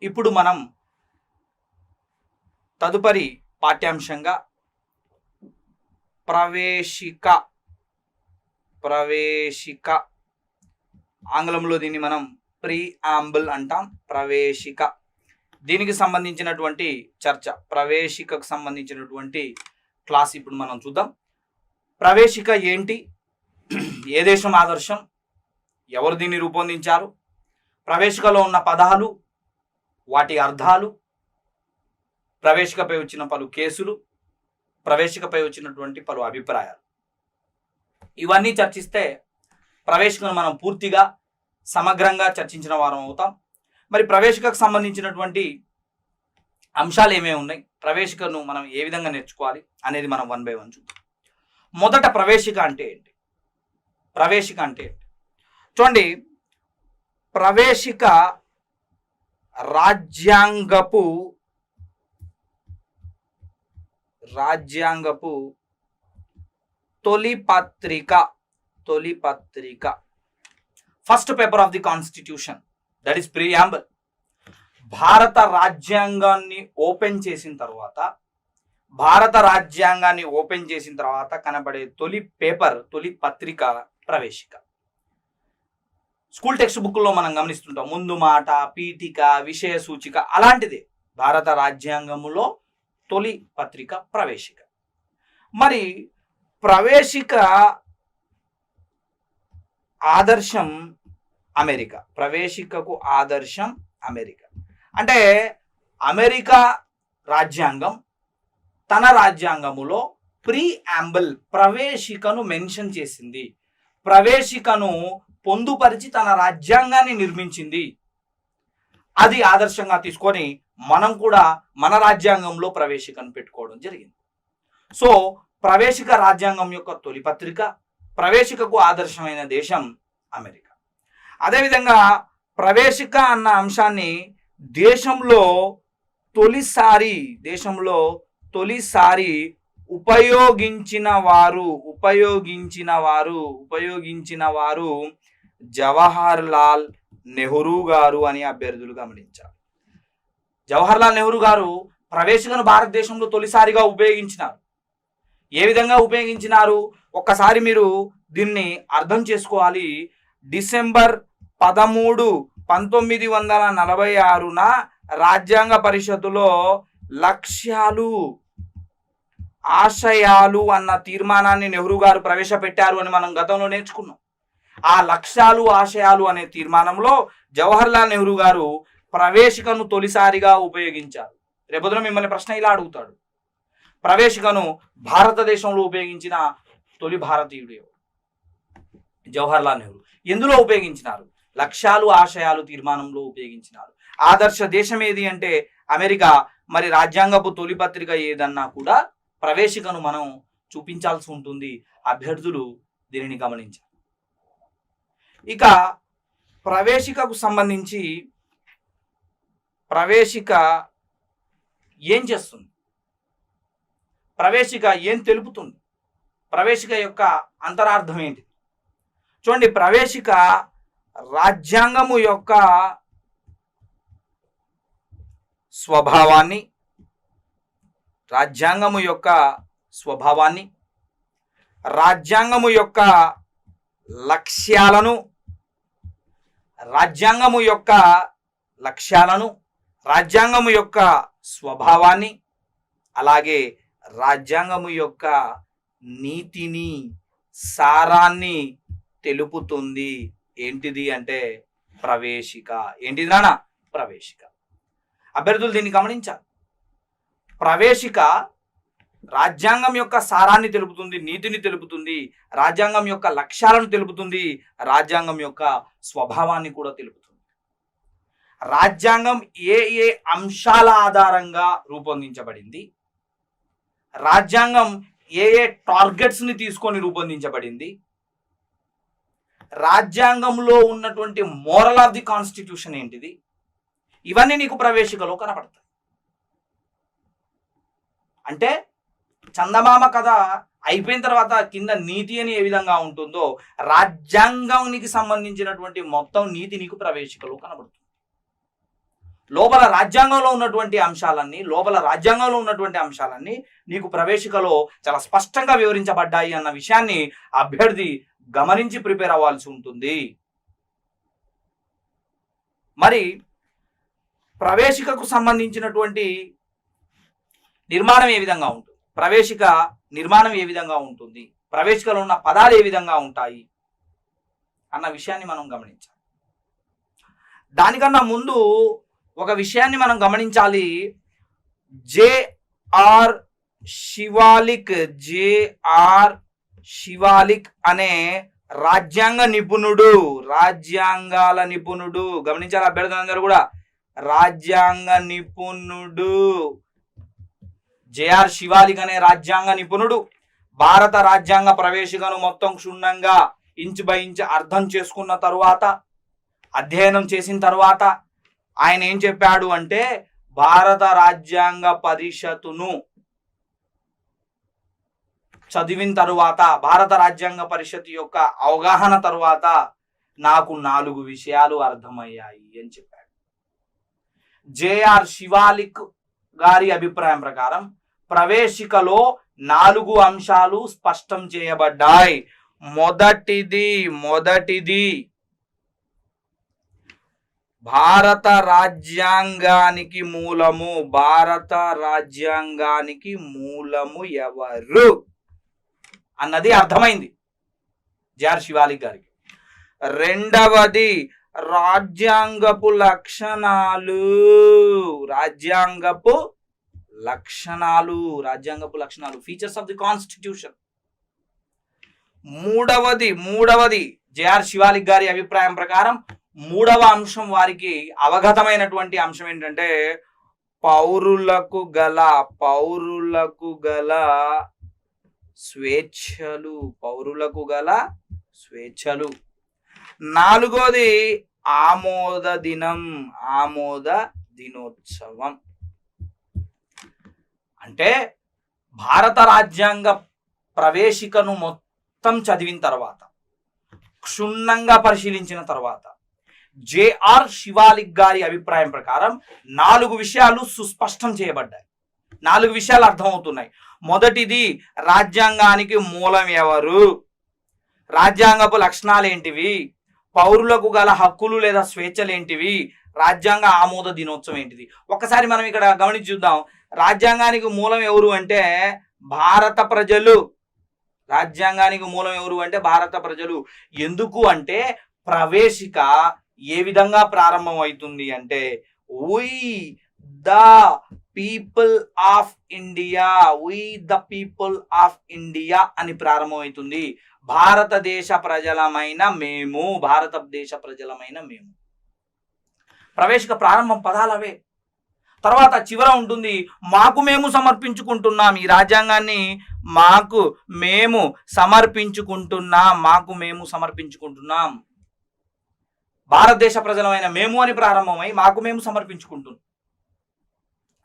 ఇప్పుడు మనం తదుపరి పాఠ్యాంశంగా ప్రవేశిక ఆంగ్లంలో దీన్ని మనం ప్రీఆంబుల్ అంటాం. ప్రవేశిక, దీనికి సంబంధించినటువంటి చర్చ, ప్రవేశికకు సంబంధించినటువంటి క్లాస్ ఇప్పుడు మనం చూద్దాం. ప్రవేశిక ఏంటి, ఏ దేశం ఆదర్శం, ఎవరు దీన్ని రూపొందించారు, ప్రవేశికలో ఉన్న పదాలు, వాటి అర్థాలు, ప్రవేశికపై వచ్చిన పలు కేసులు, ప్రవేశికపై వచ్చినటువంటి పలు అభిప్రాయాలు, ఇవన్నీ చర్చిస్తే ప్రవేశికను మనం పూర్తిగా సమగ్రంగా చర్చించిన వారం అవుతాం. మరి ప్రవేశికకు సంబంధించినటువంటి అంశాలు ఏమేమి ఉన్నాయి, ప్రవేశికను మనం ఏ విధంగా నేర్చుకోవాలి అనేది మనం 1 by 1 చూద్దాం. మొదట ప్రవేశిక అంటే ఏంటి? ప్రవేశిక అంటే ఏంటి చూడండి. ప్రవేశిక రాజ్యాంగపు తొలి పత్రిక, first paper of the constitution, that is preamble. భారత రాజ్యాంగాన్ని ఓపెన్ చేసిన తర్వాత కనబడే తొలి పేపర్, తొలి పత్రిక ప్రవేశిక. స్కూల్ టెక్స్ట్ బుక్లో మనం గమనిస్తుంటాం, ముందు మాట, పీఠిక, విషయ సూచిక, అలాంటిదే భారత రాజ్యాంగములో తొలి పత్రిక ప్రవేశిక. మరి ప్రవేశిక ఆదర్శం అమెరికా. ప్రవేశికకు ఆదర్శం అమెరికా. అంటే అమెరికా రాజ్యాంగం తన రాజ్యాంగములో ప్రీయాంబుల్, ప్రవేశికను మెన్షన్ చేసింది, ప్రవేశికను పొందుపరిచి తన రాజ్యాంగాన్ని నిర్మించింది. అది ఆదర్శంగా తీసుకొని మనం కూడా మన రాజ్యాంగంలో ప్రవేశికను పెట్టుకోవడం జరిగింది. సో ప్రవేశిక రాజ్యాంగం యొక్క తొలి పత్రిక, ప్రవేశికకు ఆదర్శమైన దేశం అమెరికా. అదేవిధంగా ప్రవేశిక అన్న అంశాన్ని దేశంలో తొలిసారి ఉపయోగించిన వారు జవహర్ లాల్ నెహ్రూ గారు అని అభ్యర్థులు గమనించారు. జవహర్ లాల్ నెహ్రూ గారు ప్రవేశికను భారతదేశంలో తొలిసారిగా ఉపయోగించినారు. ఏ విధంగా ఉపయోగించినారు ఒక్కసారి మీరు దీన్ని అర్థం చేసుకోవాలి. డిసెంబర్ 13, 1946న రాజ్యాంగ పరిషత్తులో లక్ష్యాలు ఆశయాలు అన్న తీర్మానాన్ని నెహ్రూ గారు ప్రవేశపెట్టారు అని మనం గతంలో నేర్చుకున్నాం. ఆ లక్ష్యాలు ఆశయాలు అనే తీర్మానంలో జవహర్ లాల్ నెహ్రూ గారు ప్రవేశికను తొలిసారిగా ఉపయోగించారు. రేపొద్దున మిమ్మల్ని ప్రశ్న ఇలా అడుగుతాడు, ప్రవేశికను భారతదేశంలో ఉపయోగించిన తొలి భారతీయుడు ఎవరు? జవహర్ లాల్ నెహ్రూ. ఎందులో ఉపయోగించినారు? లక్ష్యాలు ఆశయాలు తీర్మానంలో ఉపయోగించినారు. ఆదర్శ దేశం ఏది అంటే అమెరికా. మరి రాజ్యాంగపు తొలి పత్రిక ఏదన్నా కూడా ప్రవేశికను మనం చూపించాల్సి ఉంటుంది. అభ్యర్థులు దీనిని గమనించాలి. ఇక ప్రవేశికకు సంబంధించి ప్రవేశిక ఏం చేస్తుంది, ప్రవేశిక ఏం తెలుపుతుంది, ప్రవేశిక యొక్క అంతరార్థం ఏంటి చూడండి. ప్రవేశిక రాజ్యాంగము యొక్క స్వభావాన్ని, రాజ్యాంగము యొక్క లక్ష్యాలను, రాజ్యాంగము యొక్క స్వభావాన్ని, అలాగే రాజ్యాంగము యొక్క నీతిని, సారాన్ని తెలుపుతుంది. ఏంటిది అంటే ప్రవేశిక. ఏంటిది నాన్న? ప్రవేశిక. అభ్యర్థులు దీన్ని గమనించాలి. ప్రవేశిక రాజ్యాంగం యొక్క సారాన్ని తెలుపుతుంది, నీతిని తెలుపుతుంది, రాజ్యాంగం యొక్క లక్ష్యాలను తెలుపుతుంది, రాజ్యాంగం యొక్క స్వభావాన్ని కూడా తెలుపుతుంది. రాజ్యాంగం ఏ అంశాల ఆధారంగా రూపొందించబడింది, రాజ్యాంగం ఏ టార్గెట్స్ని తీసుకొని రూపొందించబడింది, రాజ్యాంగంలో ఉన్నటువంటి మోరల్ ఆఫ్ ది కాన్స్టిట్యూషన్ ఏంటిది, ఇవన్నీ నీకు ప్రవేశికలో కనపడతాయి. అంటే చందమామ కథ అయిపోయిన తర్వాత కింద నీతి అని ఏ విధంగా ఉంటుందో రాజ్యాంగానికి సంబంధించినటువంటి మొత్తం నీతి నీకు ప్రవేశికలో కనబడుతుంది. లోపల రాజ్యాంగంలో ఉన్నటువంటి అంశాలన్నీ నీకు ప్రవేశికలో చాలా స్పష్టంగా వివరించబడ్డాయి అన్న విషయాన్ని అభ్యర్థి గమనించి ప్రిపేర్ అవ్వాల్సి ఉంటుంది. మరి ప్రవేశికకు సంబంధించినటువంటి నిర్మాణం ఏ విధంగా ఉంటుంది, ప్రవేశిక నిర్మాణం ఏ విధంగా ఉంటుంది, ప్రవేశికలో ఉన్న పదాలు ఏ విధంగా ఉంటాయి అన్న విషయాన్ని మనం గమనించాలి. దానికన్నా ముందు ఒక విషయాన్ని మనం గమనించాలి. జేఆర్ శివాలిక్ అనే రాజ్యాంగాల నిపుణుడు గమనించాలి అభ్యర్థులందరూ కూడా. రాజ్యాంగ నిపుణుడు జేఆర్ శివాలిక్ అనే రాజ్యాంగ నిపుణుడు భారత రాజ్యాంగ ప్రవేశికను మొత్తం క్షుణ్ణంగా ఇంచు బై ఇంచు అర్థం చేసుకున్న తరువాత, అధ్యయనం చేసిన తరువాత ఆయన ఏం చెప్పాడు అంటే, భారత రాజ్యాంగ పరిషత్తును చదివిన తరువాత, భారత రాజ్యాంగ పరిషత్ యొక్క అవగాహన తరువాత నాకు 4 విషయాలు అర్థమయ్యాయి అని చెప్పాడు. జేఆర్ శివాలిక్ గారి అభిప్రాయం ప్రకారం ప్రవేశికలో 4 అంశాలు స్పష్టం చేయబడ్డాయి. మొదటిది భారత రాజ్యాంగానికి మూలము ఎవరు అన్నది అర్థమైంది జేఆర్ శివాలిక్ గారికి. రెండవది రాజ్యాంగపు లక్షణాలు ఫీచర్స్ ఆఫ్ ది కాన్స్టిట్యూషన్. మూడవది జేఆర్ శివాలిక్ గారి అభిప్రాయం ప్రకారం మూడవ అంశం వారికి అవగతమైనటువంటి అంశం ఏంటంటే, పౌరులకు గల స్వేచ్ఛలు. నాలుగోది ఆమోద దినోత్సవం. అంటే భారత రాజ్యాంగ ప్రవేశికను మొత్తం చదివిన తర్వాత, క్షుణ్ణంగా పరిశీలించిన తర్వాత జేఆర్ శివాలిక్ గారి అభిప్రాయం ప్రకారం 4 విషయాలు సుస్పష్టం చేయబడ్డాయి. 4 విషయాలు అర్థమవుతున్నాయి. మొదటిది, రాజ్యాంగానికి మూలం ఎవరు, రాజ్యాంగపు లక్షణాలు ఏంటివి, పౌరులకు గల హక్కులు లేదా స్వేచ్ఛలు ఏంటివి, రాజ్యాంగ ఆమోద దినోత్సవం ఏంటిది. ఒక్కసారి మనం ఇక్కడ గమనించి చూద్దాం. రాజ్యాంగానికి మూలం ఎవరు అంటే భారత ప్రజలు. ఎందుకు అంటే ప్రవేశిక ఏ విధంగా ప్రారంభం అవుతుంది అంటే, we the people of India అని ప్రారంభమవుతుంది. భారతదేశ ప్రజలమైన మేము. ప్రవేశిక ప్రారంభం పదాలు అవే. తర్వాత చివర ఉంటుంది, మాకు మేము సమర్పించుకుంటున్నాం, ఈ రాజ్యాంగాన్ని మాకు మేము సమర్పించుకుంటున్నాం. భారతదేశ ప్రజలమైన మేము అని ప్రారంభమై మాకు మేము సమర్పించుకుంటున్నాం.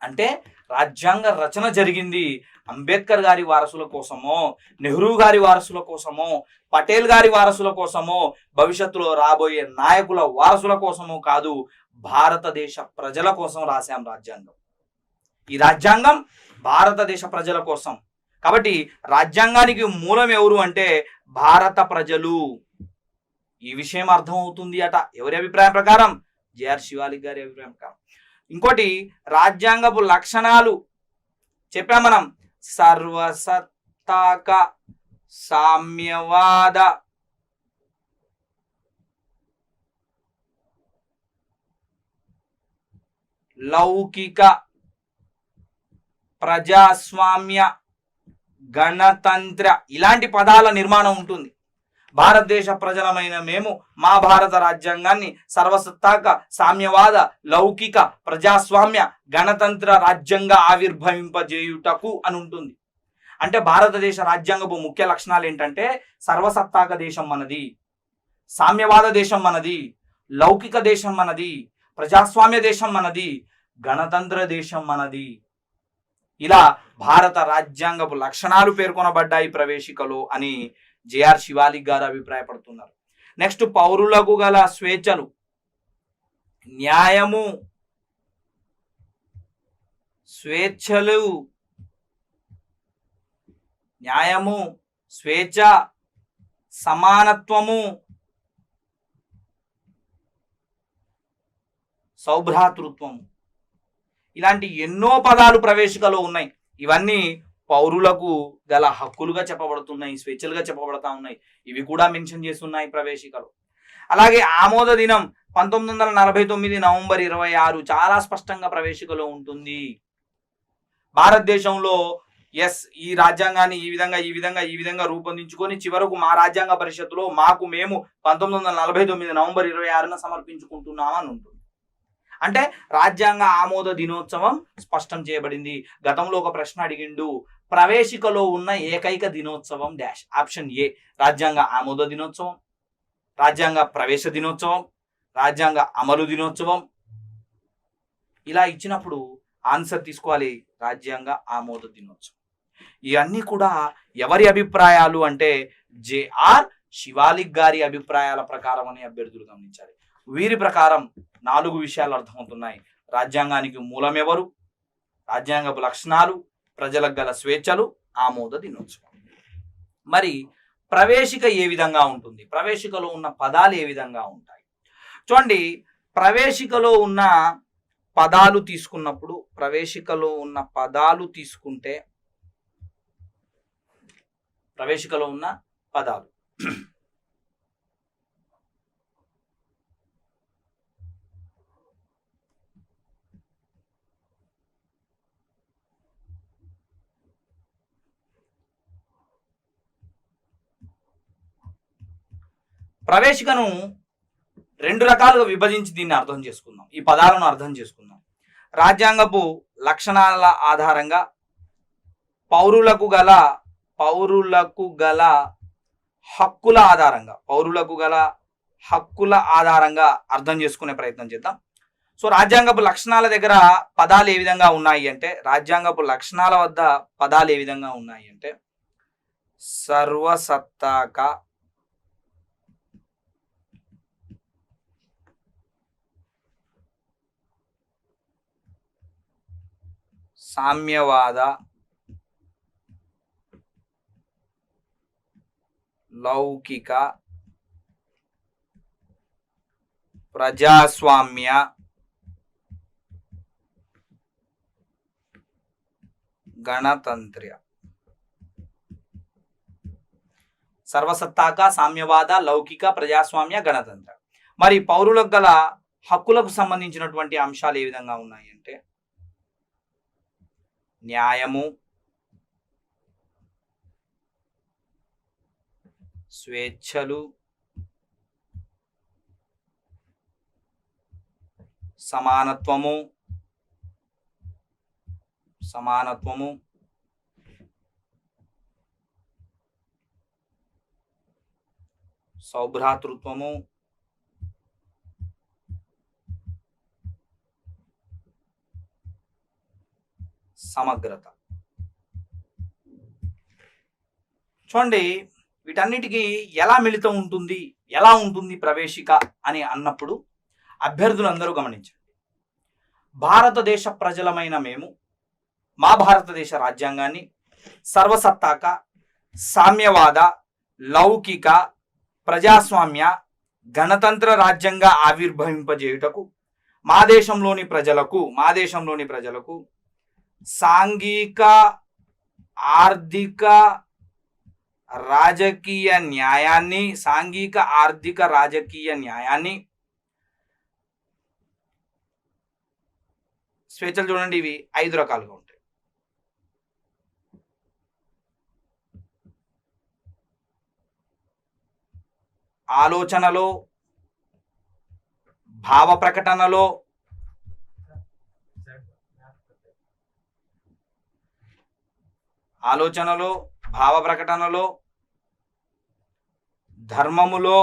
అంటే రాజ్యాంగ రచన జరిగింది అంబేద్కర్ గారి వారసుల కోసమో, నెహ్రూ గారి వారసుల కోసమో, పటేల్ గారి వారసుల కోసమో, భవిష్యత్తులో రాబోయే నాయకుల వారసుల కోసమో కాదు, భారతదేశ ప్రజల కోసం రాశాం రాజ్యాంగం. ఈ రాజ్యాంగం భారతదేశ ప్రజల కోసం. కాబట్టి రాజ్యాంగానికి మూలం ఎవరు అంటే భారత ప్రజలు. ఈ విషయం అర్థం అవుతుంది అట ఎవరి అభిప్రాయం ప్రకారం? జేఆర్ శివాలిక్ గారి అభిప్రాయం ప్రకారం. ఇంకోటి, రాజ్యాంగపు లక్షణాలు చెప్పాం మనం. సర్వసత్తాక, సామ్యవాద, లౌకిక, ప్రజాస్వామ్య, గణతంత్ర ఇలాంటి పదాల నిర్మాణం ఉంటుంది. భారతదేశ ప్రజలమైన మేము మా భారత రాజ్యాంగాన్ని సర్వసత్తాక, సామ్యవాద, లౌకిక, ప్రజాస్వామ్య, గణతంత్ర రాజ్యంగా ఆవిర్భవింపజేయుటకు అని ఉంటుంది. అంటే భారతదేశ రాజ్యాంగపు ముఖ్య లక్షణాలు ఏంటంటే, సర్వసత్తాక దేశం మనది, సామ్యవాద దేశం మనది, లౌకిక దేశం మనది, ప్రజాస్వామ్య దేశం మనది, గణతంత్ర దేశం మనది. ఇలా భారత రాజ్యాంగపు లక్షణాలు పేర్కొనబడ్డాయి ప్రవేశికలో అని జేఆర్ శివాలిక్ గారు అభిప్రాయపడుతున్నారు. నెక్స్ట్, పౌరులకు గల స్వేచ్ఛలు, న్యాయము, స్వేచ్ఛలు, న్యాయము, స్వేచ్ఛ, సమానత్వము, సౌభ్రాతృత్వము, ఇలాంటి ఎన్నో పదాలు ప్రవేశికలో ఉన్నాయి. ఇవన్నీ పౌరులకు గల హక్కులుగా చెప్పబడుతున్నాయి, స్వేచ్ఛలుగా చెప్పబడతా ఉన్నాయి. ఇవి కూడా మెన్షన్ చేస్తున్నాయి ప్రవేశికలో. అలాగే ఆమోద దినం 1949 నవంబర్ 26 చాలా స్పష్టంగా ప్రవేశికలో ఉంటుంది. భారతదేశంలో ఈ రాజ్యాంగాన్ని ఈ విధంగా రూపొందించుకొని చివరకు మా రాజ్యాంగ పరిషత్తులో మేము 1949 నవంబర్ 26న సమర్పించుకుంటున్నాం అని ఉంటుంది. అంటే రాజ్యాంగ ఆమోద దినోత్సవం స్పష్టం చేయబడింది. గతంలో ఒక ప్రశ్న అడిగిండు, ప్రవేశికలో ఉన్న ఏకైక దినోత్సవం డాష్. ఆప్షన్ ఏ రాజ్యాంగ ఆమోద దినోత్సవం, రాజ్యాంగ ప్రవేశ దినోత్సవం, రాజ్యాంగ అమలు దినోత్సవం. ఇలా ఇచ్చినప్పుడు ఆన్సర్ తీసుకోవాలి రాజ్యాంగ ఆమోద దినోత్సవం. ఇవన్నీ కూడా ఎవరి అభిప్రాయాలు అంటే జేఆర్ శివాలిక్ గారి అభిప్రాయాల ప్రకారం అని అభ్యర్థులు గమనించాలి. వీరి ప్రకారం 4 విషయాలు అర్థమవుతున్నాయి. రాజ్యాంగానికి మూలం ఎవరు, రాజ్యాంగపు లక్షణాలు, ప్రజలకు గల స్వేచ్ఛలు, ఆమోద దినోత్సవం. మరి ప్రవేశిక ఏ విధంగా ఉంటుంది, ప్రవేశికలో ఉన్న పదాలు ఏ విధంగా ఉంటాయి చూడండి. ప్రవేశికలో ఉన్న పదాలు తీసుకున్నప్పుడు, ప్రవేశికలో ఉన్న పదాలు తీసుకుంటే, ప్రవేశికలో ఉన్న పదాలు ప్రవేశికను 2 రకాలుగా విభజించి దీన్ని అర్థం చేసుకుందాం, ఈ పదాలను అర్థం చేసుకుందాం. రాజ్యాంగపు లక్షణాల ఆధారంగా పౌరులకు గల హక్కుల ఆధారంగా అర్థం చేసుకునే ప్రయత్నం చేద్దాం. సో రాజ్యాంగపు లక్షణాల దగ్గర పదాలు ఏ విధంగా ఉన్నాయి అంటే, రాజ్యాంగపు లక్షణాల వద్ద పదాలు ఏ విధంగా ఉన్నాయి అంటే, సర్వసత్తాక, సామ్యవాద, లౌకిక, ప్రజాస్వామ్య, గణతంత్ర. సర్వసత్తాక, సామ్యవాద, లౌకిక, ప్రజాస్వామ్య, గణతంత్ర. మరి పౌరులకు గల హక్కులకు సంబంధించినటువంటి అంశాలు ఏ విధంగా ఉన్నాయి అంటే, న్యాయము, స్వేచ్ఛలు, సమానత్వము, సౌభ్రాతృత్వము, సమగ్రత. చూడండి, వీటన్నిటికీ ఎలా మిళితం ఉంటుంది, ఎలా ఉంటుంది ప్రవేశిక అని అన్నప్పుడు అభ్యర్థులందరూ గమనించండి. భారతదేశ ప్రజలమైన మేము మా భారతదేశ రాజ్యాంగాన్ని సర్వసత్తాక, సామ్యవాద, లౌకిక, ప్రజాస్వామ్య, గణతంత్ర రాజ్యంగా ఆవిర్భవింపజేయుటకు మా దేశంలోని ప్రజలకు సాంఘిక, ఆర్థిక, రాజకీయ న్యాయాన్ని స్వేచ్ఛలు చూడండి, ఇవి 5 రకాలుగా ఉంటాయి. ఆలోచనలో, భావ ప్రకటనలో, ధర్మములో,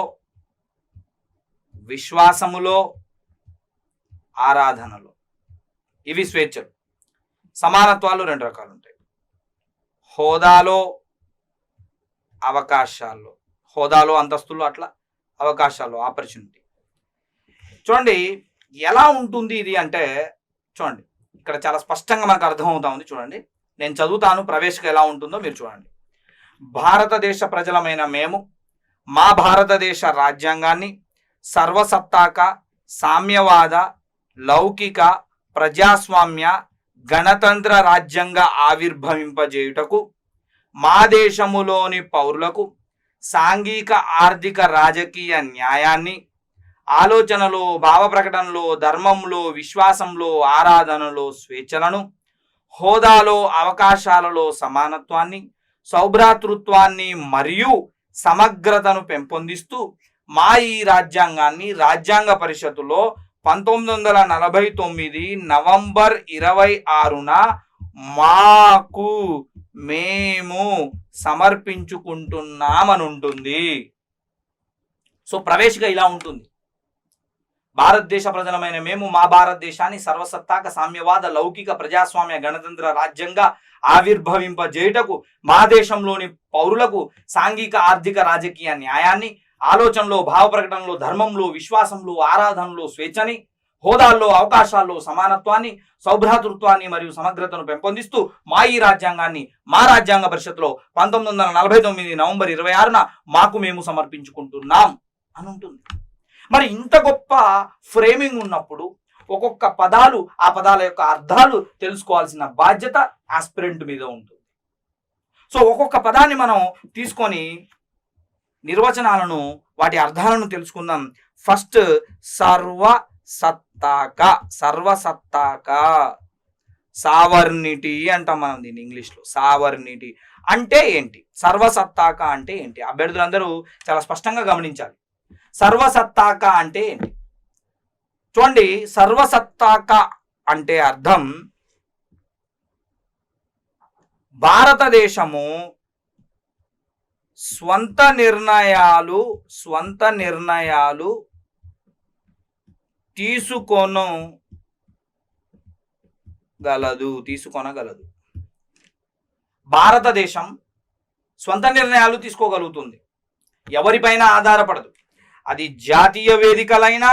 విశ్వాసములో, ఆరాధనలో. ఇవి స్వేచ్ఛలు. సమానత్వాలు 2 రకాలు ఉంటాయి. హోదాలో, అవకాశాల్లో. హోదాలో, అంతస్తులు, అట్లా అవకాశాలు, ఆపర్చునిటీ. చూడండి ఎలా ఉంటుంది ఇది అంటే, చూడండి ఇక్కడ చాలా స్పష్టంగా మనకు అర్థమవుతా ఉంది. చూడండి, నేను చదువుతాను, ప్రవేశిక ఎలా ఉంటుందో మీరు చూడండి. భారతదేశ ప్రజలమైన మేము మా భారతదేశ రాజ్యాంగాన్ని సర్వసత్తాక, సామ్యవాద, లౌకిక, ప్రజాస్వామ్య, గణతంత్ర రాజ్యంగా ఆవిర్భవింపజేయుటకు మా దేశములోని పౌరులకు సాంఘిక, ఆర్థిక, రాజకీయ న్యాయాన్ని, ఆలోచనలో, భావ ప్రకటనలో, ధర్మంలో, విశ్వాసంలో, ఆరాధనలో స్వేచ్ఛలను, హోదాలో, అవకాశాలలో సమానత్వాన్ని, సౌభ్రాతృత్వాన్ని మరియు సమగ్రతను పెంపొందిస్తూ మా ఈ రాజ్యాంగాన్ని రాజ్యాంగ పరిషత్తులో 1949 నవంబర్ 26న మాకు మేము సమర్పించుకుంటున్నామని ఉంటుంది. సో ప్రవేశిక ఇలా ఉంటుంది. భారతదేశ ప్రజలమైన మేము మా భారతదేశాన్ని సర్వసత్తాక, సామ్యవాద, లౌకిక, ప్రజాస్వామ్య, గణతంత్ర రాజ్యంగా ఆవిర్భవింపజేయుటకు మా దేశంలోని పౌరులకు సాంఘిక, ఆర్థిక, రాజకీయ న్యాయాన్ని, ఆలోచనలో, భావ ప్రకటనలో, ధర్మంలో, విశ్వాసంలో, ఆరాధనలో స్వేచ్ఛని, హోదాల్లో, అవకాశాల్లో సమానత్వాన్ని, సౌభ్రాతృత్వాన్ని మరియు సమగ్రతను పెంపొందిస్తూ మా ఈ రాజ్యాంగాన్ని మా రాజ్యాంగ పరిషత్లో 1949 నవంబర్ 26న మాకు మేము సమర్పించుకుంటున్నాం అని ఉంటుంది. మరి ఇంత గొప్ప ఫ్రేమింగ్ ఉన్నప్పుడు ఒక్కొక్క పదాలు, ఆ పదాల యొక్క అర్థాలు తెలుసుకోవాల్సిన బాధ్యత ఆస్పిరెంట్ మీద ఉంటుంది. సో ఒక్కొక్క పదాన్ని మనం తీసుకొని నిర్వచనాలను, వాటి అర్థాలను తెలుసుకుందాం. ఫస్ట్ సర్వసత్తాక. సర్వసత్తాక, సావర్నిటీ అంటాం మనం దీన్ని ఇంగ్లీష్లో. సావర్నిటీ అంటే ఏంటి? సర్వసత్తాక అంటే ఏంటి? అభ్యర్థులందరూ చాలా స్పష్టంగా గమనించాలి. సర్వసత్తాక అంటే ఏంటి? చూడండి, సర్వసత్తాక అంటే అర్థం భారతదేశము స్వంత నిర్ణయాలు తీసుకొనగలదు. భారతదేశం స్వంత నిర్ణయాలు తీసుకోగలుగుతుంది, ఎవరిపైన ఆధారపడదు. అది జాతీయ వేదికలైనా,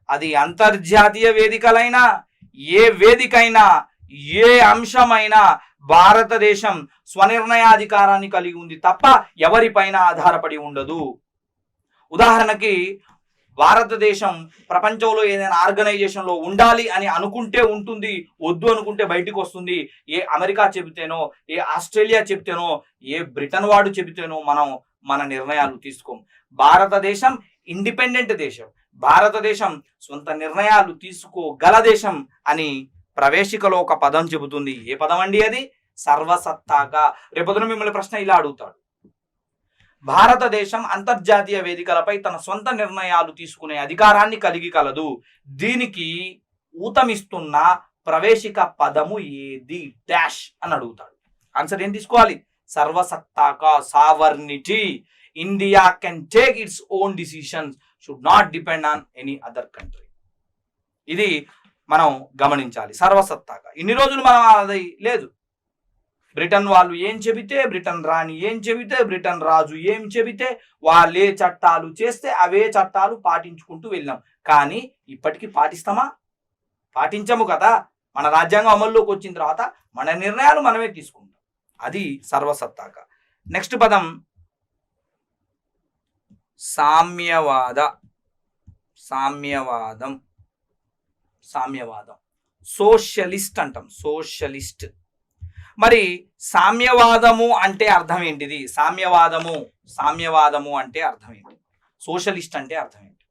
అది అంతర్జాతీయ వేదికలైనా, ఏ వేదికైనా, ఏ అంశమైనా భారతదేశం స్వనిర్ణయాధికారాన్ని కలిగి ఉంది తప్ప ఎవరిపైన ఆధారపడి ఉండదు. ఉదాహరణకి, భారతదేశం ప్రపంచంలో ఏదైనా ఆర్గనైజేషన్లో ఉండాలి అని అనుకుంటే ఉంటుంది, వద్దు అనుకుంటే బయటికి వస్తుంది. ఏ అమెరికా చెబితేనో, ఏ ఆస్ట్రేలియా చెబితేనో, ఏ బ్రిటన్ వాడు చెబితేనో మనం మన నిర్ణయాలు తీసుకోం. భారతదేశం ఇండిపెండెంట్ దేశం, భారతదేశం సొంత నిర్ణయాలు తీసుకోగల దేశం అని ప్రవేశికలో ఒక పదం చెబుతుంది. ఏ పదం అండి అది? సర్వసత్తాక. రేపొద్దున మిమ్మల్ని ప్రశ్న ఇలా అడుగుతాడు, భారతదేశం అంతర్జాతీయ వేదికలపై తన సొంత నిర్ణయాలు తీసుకునే అధికారాన్ని కలిగి కలదు, దీనికి ఊతమిస్తున్న ప్రవేశిక పదము ఏది? డాష్ అని అడుగుతాడు. ఆన్సర్ ఏం తీసుకోవాలి? సర్వసత్తాక, sovereignty. India can take its own decisions, should not depend on any other country. ఇది మనం గమనించాలి. సర్వసత్తాక. ఇన్ని రోజులు మనం అది లేదు. బ్రిటన్ వాళ్ళు ఏం చెబితే, బ్రిటన్ రాణి ఏం చెబితే, బ్రిటన్ రాజు ఏం చెబితే, వాళ్ళే చట్టాలు చేస్తే అవే చట్టాలు పాటించుకుంటూ వెళ్ళాం. కానీ ఇప్పటికీ పాటిస్తామా? పాటించము కదా. మన రాజ్యాంగం అమల్లోకి వచ్చిన తర్వాత మన నిర్ణయాలు మనమే తీసుకుంటాం. అది సర్వసత్తాక. నెక్స్ట్ పదం సామ్యవాద. సామ్యవాదం సోషలిస్ట్ అంటాం. సోషలిస్ట్. మరి సామ్యవాదము అంటే అర్థం ఏంటిది? సామ్యవాదము అంటే అర్థం ఏంటి? సోషలిస్ట్ అంటే అర్థం ఏంటి?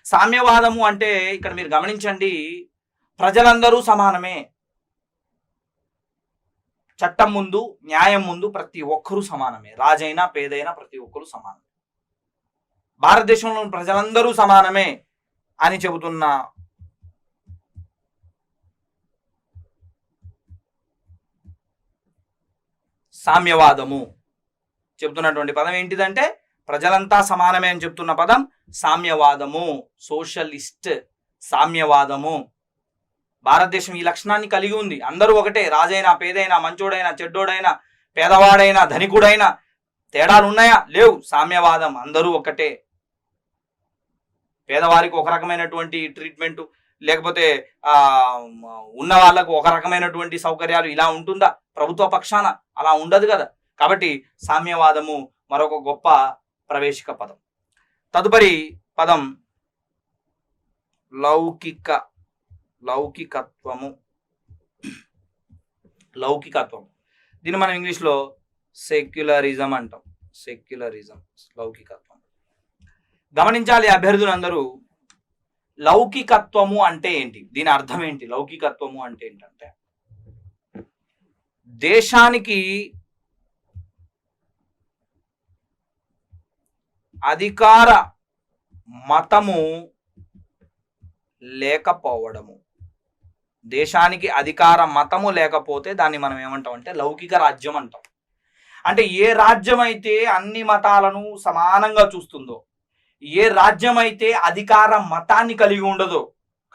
సామ్యవాదము అంటే ఇక్కడ మీరు గమనించండి, ప్రజలందరూ సమానమే, చట్టం ముందు, న్యాయం ముందు ప్రతి ఒక్కరూ సమానమే, రాజైనా పేదైనా ప్రతి ఒక్కరూ సమానమే, భారతదేశంలో ప్రజలందరూ సమానమే అని చెబుతున్న సామ్యవాదము చెబుతున్నటువంటి పదం ఏంటిదంటే, ప్రజలంతా సమానమే అని చెప్తున్న పదం సామ్యవాదము. సోషలిస్ట్, సామ్యవాదము. భారతదేశం ఈ లక్షణాన్ని కలిగి ఉంది. అందరూ ఒకటే, రాజైనా పేదైనా, మంచోడైనా చెడ్డోడైనా, పేదవాడైనా ధనికుడైనా, తేడాలు ఉన్నాయా? లేవు. సామ్యవాదం, అందరూ ఒకటే. పేదవారికి ఒక రకమైనటువంటి ట్రీట్మెంటు, లేకపోతే ఆ ఉన్న వాళ్ళకు ఒక రకమైనటువంటి సౌకర్యాలు ఇలా ఉంటుందా ప్రభుత్వ పక్షాన? అలా ఉండదు కదా. కాబట్టి సామ్యవాదము మరొక గొప్ప ప్రవేశిక పదం. తదుపరి పదం లౌకికత్వము. దీన్ని మనం ఇంగ్లీష్లో సెక్యులరిజం అంటాం. లౌకికత్వం. గమనించాలి అభ్యర్థులందరూ, లౌకికత్వము అంటే ఏంటి, దీని అర్థం ఏంటి? లౌకికత్వము అంటే ఏంటంటే దేశానికి అధికార మతము లేకపోవడము. దేశానికి అధికార మతము లేకపోతే దాన్ని మనం ఏమంటాం అంటే లౌకిక రాజ్యం అంటాం. అంటే ఏ రాజ్యం అయితే అన్ని మతాలను సమానంగా చూస్తుందో, ఏ రాజ్యం అయితే అధికార మతాన్ని కలిగి ఉండదో,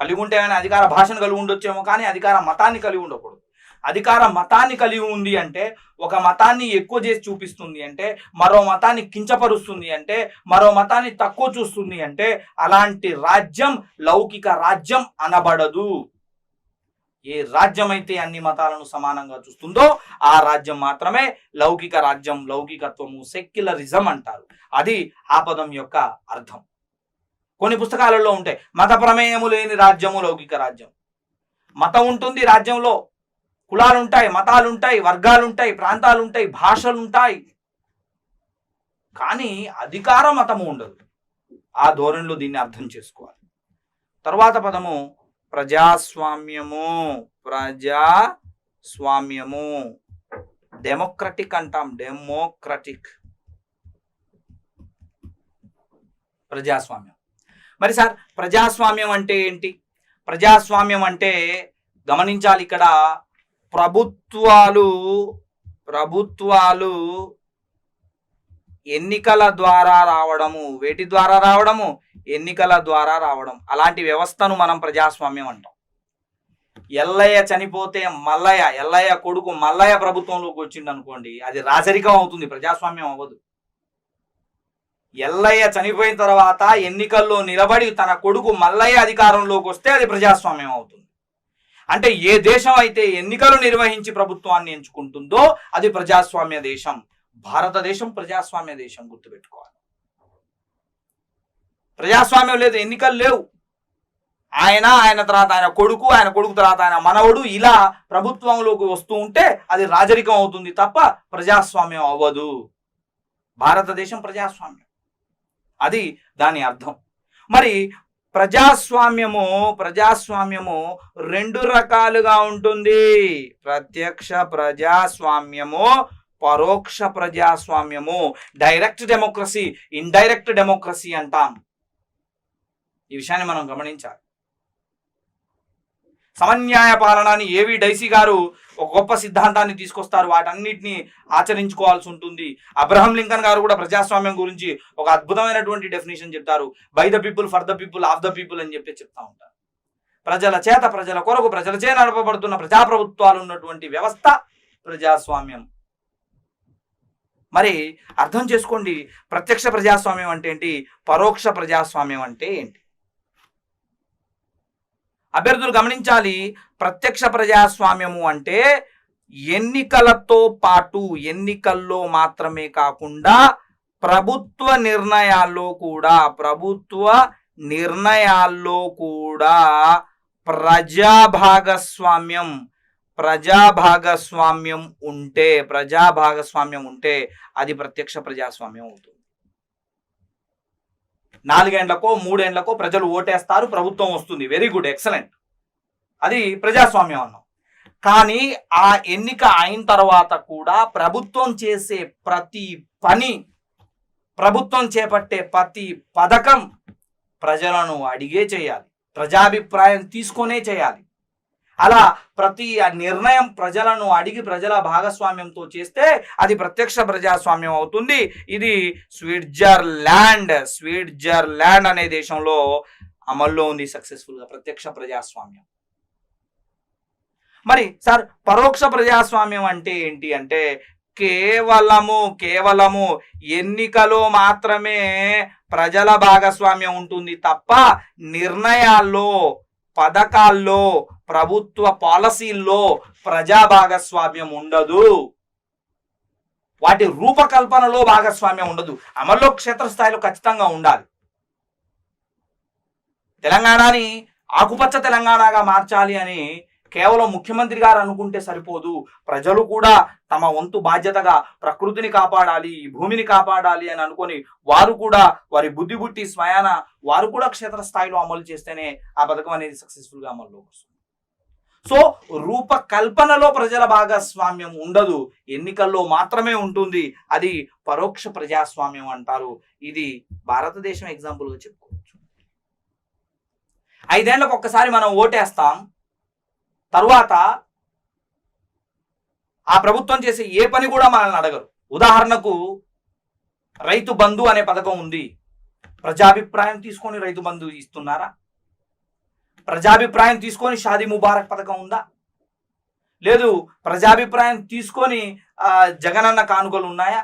కలిగి ఉంటే కానీ అధికార భాషను కలిగి ఉండొచ్చేమో కానీ అధికార మతాన్ని కలిగి ఉండకూడదు. అధికార మతాన్ని కలిగి ఉంది అంటే ఒక మతాన్ని ఎక్కువ చేసి చూపిస్తుంది అంటే, మరో మతాన్ని కించపరుస్తుంది అంటే, మరో మతాన్ని తక్కువ చూస్తుంది అంటే అలాంటి రాజ్యం లౌకిక రాజ్యం అనబడదు. ఏ రాజ్యం అయితే అన్ని మతాలను సమానంగా చూస్తుందో ఆ రాజ్యం మాత్రమే లౌకిక రాజ్యం, లౌకికత్వము, సెక్యులరిజం అంటారు. అది ఆ పదం యొక్క అర్థం. కొన్ని పుస్తకాలలో ఉంటాయి మత ప్రమేయము లేని రాజ్యము లౌకిక రాజ్యం. మతం ఉంటుంది రాజ్యంలో, కులాలు ఉంటాయి, మతాలు ఉంటాయి, వర్గాలు ఉంటాయి, ప్రాంతాలు ఉంటాయి, భాషలు ఉంటాయి, కానీ అధికార మతము ఉండదు. ఆ ధోరణిలో దీన్ని అర్థం చేసుకోవాలి. తర్వాత పదము ప్రజాస్వామ్యము. డెమోక్రటిక్ అంటాం. ప్రజాస్వామ్యం. మరి సార్ ప్రజాస్వామ్యం అంటే ఏంటి? ప్రజాస్వామ్యం అంటే గమనించాలి, ఇక్కడ ప్రభుత్వాలు ఎన్నికల ద్వారా రావడము. వేటి ద్వారా రావడము? ఎన్నికల ద్వారా రావడం. అలాంటి వ్యవస్థను మనం ప్రజాస్వామ్యం అంటాం. ఎల్లయ్య చనిపోతే ఎల్లయ్య కొడుకు మల్లయ్య ప్రభుత్వంలోకి వచ్చింది అనుకోండి, అది రాజరికం అవుతుంది, ప్రజాస్వామ్యం అవ్వదు. ఎల్లయ్య చనిపోయిన తర్వాత ఎన్నికల్లో నిలబడి తన కొడుకు మల్లయ్య అధికారంలోకి వస్తే అది ప్రజాస్వామ్యం అవుతుంది. అంటే ఏ దేశం అయితే ఎన్నికలు నిర్వహించి ప్రభుత్వాన్ని ఎంచుకుంటుందో అది ప్రజాస్వామ్య దేశం. భారతదేశం ప్రజాస్వామ్య దేశం, గుర్తుపెట్టుకోవాలి. ప్రజాస్వామ్యం లేదు, ఎన్నికలు లేవు. ఆయన తర్వాత ఆయన కొడుకు తర్వాత ఆయన మనవడు ఇలా ప్రభుత్వంలోకి వస్తూ ఉంటే అది రాజరికం అవుతుంది తప్ప ప్రజాస్వామ్యం అవ్వదు. భారతదేశం ప్రజాస్వామ్యం, అది దాని అర్థం. మరి ప్రజాస్వామ్యము రెండు రకాలుగా ఉంటుంది. ప్రత్యక్ష ప్రజాస్వామ్యము, పరోక్ష ప్రజాస్వామ్యము. డైరెక్ట్ డెమోక్రసీ, ఇండైరెక్ట్ డెమోక్రసీ అంటాం. ఈ విషయాన్ని మనం గమనించాలి. సమన్యాయ పాలన అని ఏవి డైసీ గారు ఒక గొప్ప సిద్ధాంతాన్ని తీసుకొస్తారు. వాటన్నిటిని ఆచరించుకోవాల్సి ఉంటుంది. అబ్రహం లింకన్ గారు కూడా ప్రజాస్వామ్యం గురించి ఒక అద్భుతమైనటువంటి డెఫినేషన్ చెప్తారు. By the people, for the people, of the people అని చెప్పి చెప్తా ఉంటారు. ప్రజల చేత, ప్రజల కొరకు, ప్రజలచే నడపబడుతున్న ప్రజాప్రభుత్వాలు ఉన్నటువంటి వ్యవస్థ ప్రజాస్వామ్యం. మరి అర్థం చేసుకోండి, ప్రత్యక్ష ప్రజాస్వామ్యం అంటే ఏంటి, పరోక్ష ప్రజాస్వామ్యం అంటే ఏంటి? అభ్యర్థులు గమనించాలి. ప్రత్యక్ష ప్రజాస్వామ్యము అంటే ఎన్నికలతో పాటు, ఎన్నికల్లో మాత్రమే కాకుండా ప్రభుత్వ నిర్ణయాల్లో కూడా ప్రజా భాగస్వామ్యం ఉంటే అది ప్రత్యక్ష ప్రజాస్వామ్యం అవుతుంది. 4 ఏళ్లకో 3 ఏళ్లకో ప్రజలు ఓటేస్తారు, ప్రభుత్వం వస్తుంది, వెరీ గుడ్, ఎక్సలెంట్, అది ప్రజాస్వామ్యం అన్నాం. కానీ ఆ ఎన్నిక అయిన తర్వాత కూడా ప్రభుత్వం చేసే ప్రతి పని, ప్రభుత్వం చేపట్టే ప్రతి పథకం ప్రజలను అడిగే చేయాలి, ప్రజాభిప్రాయం తీసుకొనే చేయాలి. అలా ప్రతి నిర్ణయం ప్రజలను అడిగి ప్రజల భాగస్వామ్యంతో చేస్తే అది ప్రత్యక్ష ప్రజాస్వామ్యం అవుతుంది. ఇది స్విట్జర్లాండ్ అనే దేశంలో అమల్లో ఉంది సక్సెస్ఫుల్గా ప్రత్యక్ష ప్రజాస్వామ్యం. మరి సార్ పరోక్ష ప్రజాస్వామ్యం అంటే ఏంటి అంటే కేవలము ఎన్నికలో మాత్రమే ప్రజల భాగస్వామ్యం ఉంటుంది తప్ప నిర్ణయాల్లో పథకాల్లో, ప్రభుత్వ పాలసీల్లో ప్రజా భాగస్వామ్యం ఉండదు. వాటి రూపకల్పనలో భాగస్వామ్యం ఉండదు. అమల్లో క్షేత్రస్థాయిలో ఖచ్చితంగా ఉండాలి. తెలంగాణని ఆకుపచ్చ తెలంగాణగా మార్చాలి అని కేవలం ముఖ్యమంత్రి గారు అనుకుంటే సరిపోదు. ప్రజలు కూడా తమ వంతు బాధ్యతగా ప్రకృతిని కాపాడాలి, ఈ భూమిని కాపాడాలి అని అనుకొని వారు కూడా వారి బుద్ధి బుట్టి స్వయాన వారు కూడా క్షేత్రస్థాయిలో అమలు చేస్తేనే ఆ పథకం అనేది సక్సెస్ఫుల్గా అమల్లోకి వస్తుంది. సో రూపకల్పనలో ప్రజల భాగస్వామ్యం ఉండదు, ఎన్నికల్లో మాత్రమే ఉంటుంది. అది పరోక్ష ప్రజాస్వామ్యం అంటారు. ఇది భారతదేశం ఎగ్జాంపుల్గా చెప్పుకోవచ్చు. 5 ఏళ్లకు ఒక్కసారి మనం ఓటేస్తాం. తరువాత ఆ ప్రభుత్వం చేసే ఏ పని కూడా మనల్ని అడగరు. ఉదాహరణకు రైతు బంధు అనే పథకం ఉంది. ప్రజాభిప్రాయం తీసుకొని రైతు బంధు ఇస్తున్నారా? ప్రజాభిప్రాయం తీసుకొని షాదీ ముబారక్ పథకం ఉందా? లేదు. ప్రజాభిప్రాయం తీసుకొని జగనన్న కానుకలు ఉన్నాయా?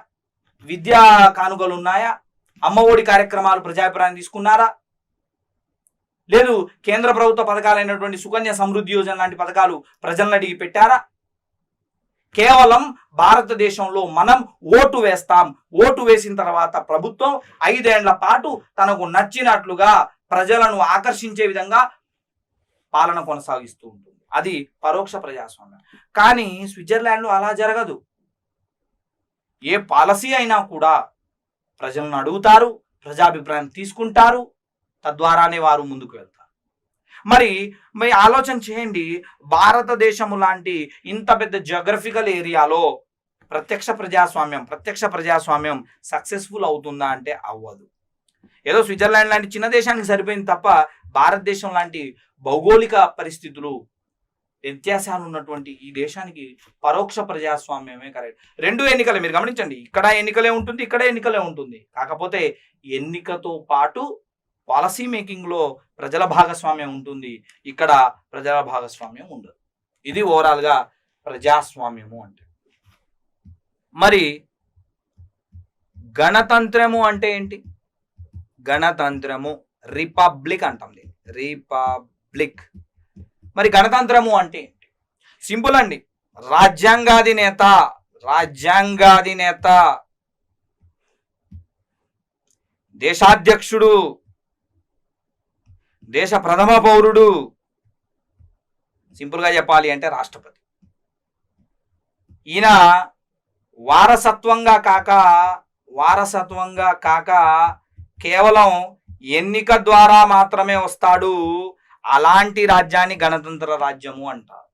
విద్యా కానుకలు ఉన్నాయా? అమ్మ ఒడి కార్యక్రమాలు ప్రజాభిప్రాయం తీసుకున్నారా? లేదు. కేంద్ర ప్రభుత్వ పథకాలైనటువంటి సుకన్య సమృద్ధి యోజన లాంటి పథకాలు ప్రజలను అడిగి పెట్టారా? కేవలం భారతదేశంలో మనం ఓటు వేస్తాం. ఓటు వేసిన తర్వాత ప్రభుత్వం 5 ఏళ్ల పాటు తనకు నచ్చినట్లుగా ప్రజలను ఆకర్షించే విధంగా పాలన కొనసాగిస్తూ ఉంటుంది. అది పరోక్ష ప్రజాస్వామ్యం. కానీ స్విట్జర్లాండ్లో అలా జరగదు. ఏ పాలసీ అయినా కూడా ప్రజలను అడుగుతారు, ప్రజాభిప్రాయం తీసుకుంటారు, తద్వారానే వారు ముందుకు వెళ్తారు. మరి ఆలోచన చేయండి, భారతదేశము లాంటి ఇంత పెద్ద జియోగ్రఫికల్ ఏరియాలో ప్రత్యక్ష ప్రజాస్వామ్యం సక్సెస్ఫుల్ అవుతుందా అంటే అవ్వదు. ఏదో స్విట్జర్లాండ్ లాంటి చిన్న దేశానికి సరిపోయింది తప్ప భారతదేశం లాంటి భౌగోళిక పరిస్థితులు, వ్యత్యాసాలు ఉన్నటువంటి ఈ దేశానికి పరోక్ష ప్రజాస్వామ్యమే కరెక్ట్. 2 ఎన్నికలే మీరు గమనించండి. ఇక్కడ ఎన్నికలే ఉంటుంది, ఇక్కడ ఎన్నికలే ఉంటుంది. కాకపోతే ఎన్నికతో పాటు పాలసీ మేకింగ్లో ప్రజల భాగస్వామ్యం ఉంటుంది, ఇక్కడ ప్రజల భాగస్వామ్యం ఉండదు. ఇది ఓవరాల్గా ప్రజాస్వామ్యము అంటే. మరి గణతంత్రము అంటే ఏంటి? గణతంత్రము రిపబ్లిక్ అంటాం దీన్ని, రిపబ్లిక్. మరి గణతంత్రము అంటే ఏంటి? సింపుల్ అండి. రాజ్యాంగాధినేత దేశాధ్యక్షుడు, దేశ ప్రథమ పౌరుడు, సింపుల్గా చెప్పాలి అంటే రాష్ట్రపతి. ఈయన వారసత్వంగా కాక కేవలం ఎన్నిక ద్వారా మాత్రమే వస్తాడు. అలాంటి రాజ్యాన్ని గణతంత్ర రాజ్యము అంటారు.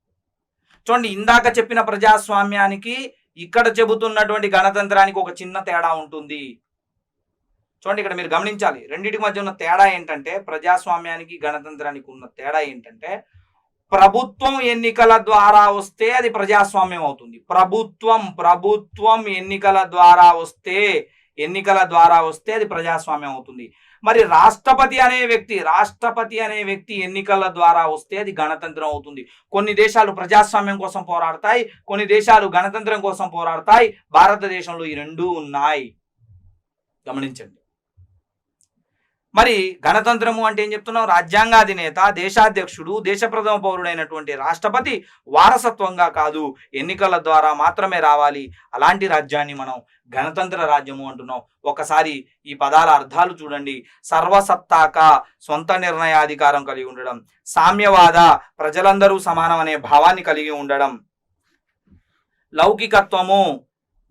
చూడండి, ఇందాక చెప్పిన ప్రజాస్వామ్యానికి ఇక్కడ చెబుతున్నటువంటి గణతంత్రానికి ఒక చిన్న తేడా ఉంటుంది. చూడండి, ఇక్కడ మీరు గమనించాలి. రెండింటి మధ్య ఉన్న తేడా ఏంటంటే, ప్రజాస్వామ్యానికి గణతంత్రానికి ఉన్న తేడా ఏంటంటే, ప్రభుత్వం ఎన్నికల ద్వారా వస్తే అది ప్రజాస్వామ్యం అవుతుంది. ప్రభుత్వం ఎన్నికల ద్వారా వస్తే అది ప్రజాస్వామ్యం అవుతుంది. మరి రాష్ట్రపతి అనే వ్యక్తి ఎన్నికల ద్వారా వస్తే అది గణతంత్రం అవుతుంది. కొన్ని దేశాలు ప్రజాస్వామ్యం కోసం పోరాడతాయి, కొన్ని దేశాలు గణతంత్రం కోసం పోరాడతాయి. భారతదేశంలో ఈ రెండూ ఉన్నాయి, గమనించండి. మరి గణతంత్రము అంటే ఏం చెప్తున్నాం? రాజ్యాంగాధినేత, దేశాధ్యక్షుడు, దేశ ప్రథమ పౌరుడైనటువంటి రాష్ట్రపతి వారసత్వంగా కాదు, ఎన్నికల ద్వారా మాత్రమే రావాలి. అలాంటి రాజ్యాన్ని మనం గణతంత్ర రాజ్యము అంటున్నాం. ఒకసారి ఈ పదాల అర్థాలు చూడండి. సర్వసత్తాక, సొంత నిర్ణయాధికారం కలిగి ఉండడం. సామ్యవాద, ప్రజలందరూ సమానం అనే భావాన్ని కలిగి ఉండడం. లౌకికత్వము,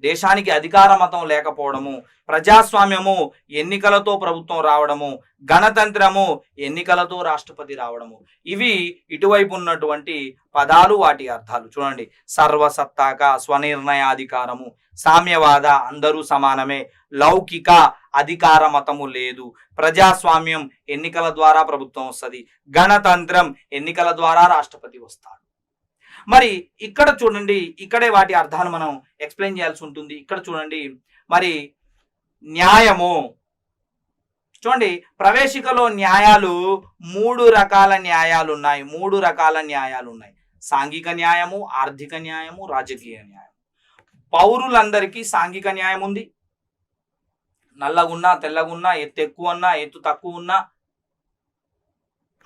దేశానికి అధికార మతం లేకపోవడము. ప్రజాస్వామ్యము, ఎన్నికలతో ప్రభుత్వం రావడము. గణతంత్రము, ఎన్నికలతో రాష్ట్రపతి రావడము. ఇవి ఇటువైపు ఉన్నటువంటి పదాలు, వాటి అర్థాలు చూడండి. సర్వసత్తాక, స్వనిర్ణయాధికారము. సామ్యవాద, అందరూ సమానమే. లౌకిక, అధికార మతము లేదు. ప్రజాస్వామ్యం, ఎన్నికల ద్వారా ప్రభుత్వం వస్తుంది. గణతంత్రం, ఎన్నికల ద్వారా రాష్ట్రపతి వస్తాడు. మరి ఇక్కడ చూడండి, ఇక్కడే వాటి అర్థాలు మనం ఎక్స్ప్లెయిన్ చేయాల్సి ఉంటుంది. ఇక్కడ చూడండి, మరి న్యాయము చూడండి. ప్రవేశికలో న్యాయాలు 3 రకాల న్యాయాలు ఉన్నాయి. సాంఘిక న్యాయము, ఆర్థిక న్యాయము, రాజకీయ న్యాయం. పౌరులందరికీ సాంఘిక న్యాయం ఉంది. నల్లగున్నా, తెల్లగున్నా, ఎత్తు ఎక్కువ ఉన్నా, ఎత్తు తక్కువ ఉన్నా,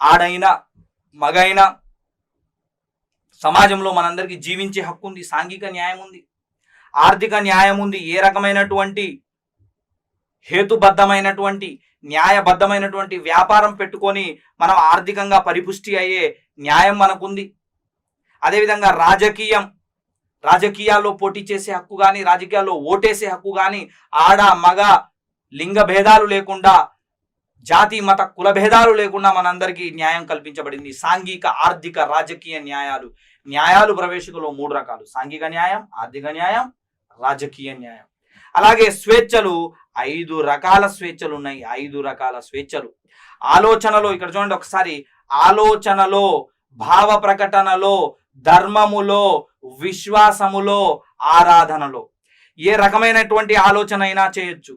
ఆడైనా, మగైన సమాజంలో మనందరికీ జీవించే హక్కు ఉంది, సాంఘిక న్యాయం ఉంది, ఆర్థిక న్యాయం ఉంది. ఏ రకమైనటువంటి హేతుబద్ధమైనటువంటి న్యాయబద్ధమైనటువంటి వ్యాపారం పెట్టుకొని మనం ఆర్థికంగా పరిపుష్టి అయ్యే న్యాయం మనకుంది. అదేవిధంగా రాజకీయాల్లో పోటీ చేసే హక్కు కానీ, రాజకీయాల్లో ఓటేసే హక్కు కానీ, ఆడ మగ లింగ భేదాలు లేకుండా, జాతి మత కుల భేదాలు లేకుండా మనందరికీ న్యాయం కల్పించబడింది. సాంఘిక ఆర్థిక రాజకీయ న్యాయాలు ప్రవేశికలో 3 రకాలు: సాంఘిక న్యాయం, ఆర్థిక న్యాయం, రాజకీయ న్యాయం. అలాగే స్వేచ్ఛలు 5 రకాల స్వేచ్ఛలు ఉన్నాయి. 5 రకాల స్వేచ్ఛలు. ఆలోచనలో ఇక్కడ చూడండి ఒకసారి, ఆలోచనలో, భావ ప్రకటనలో, ధర్మములో, విశ్వాసములో, ఆరాధనలో ఏ రకమైనటువంటి ఆలోచన అయినా చేయొచ్చు,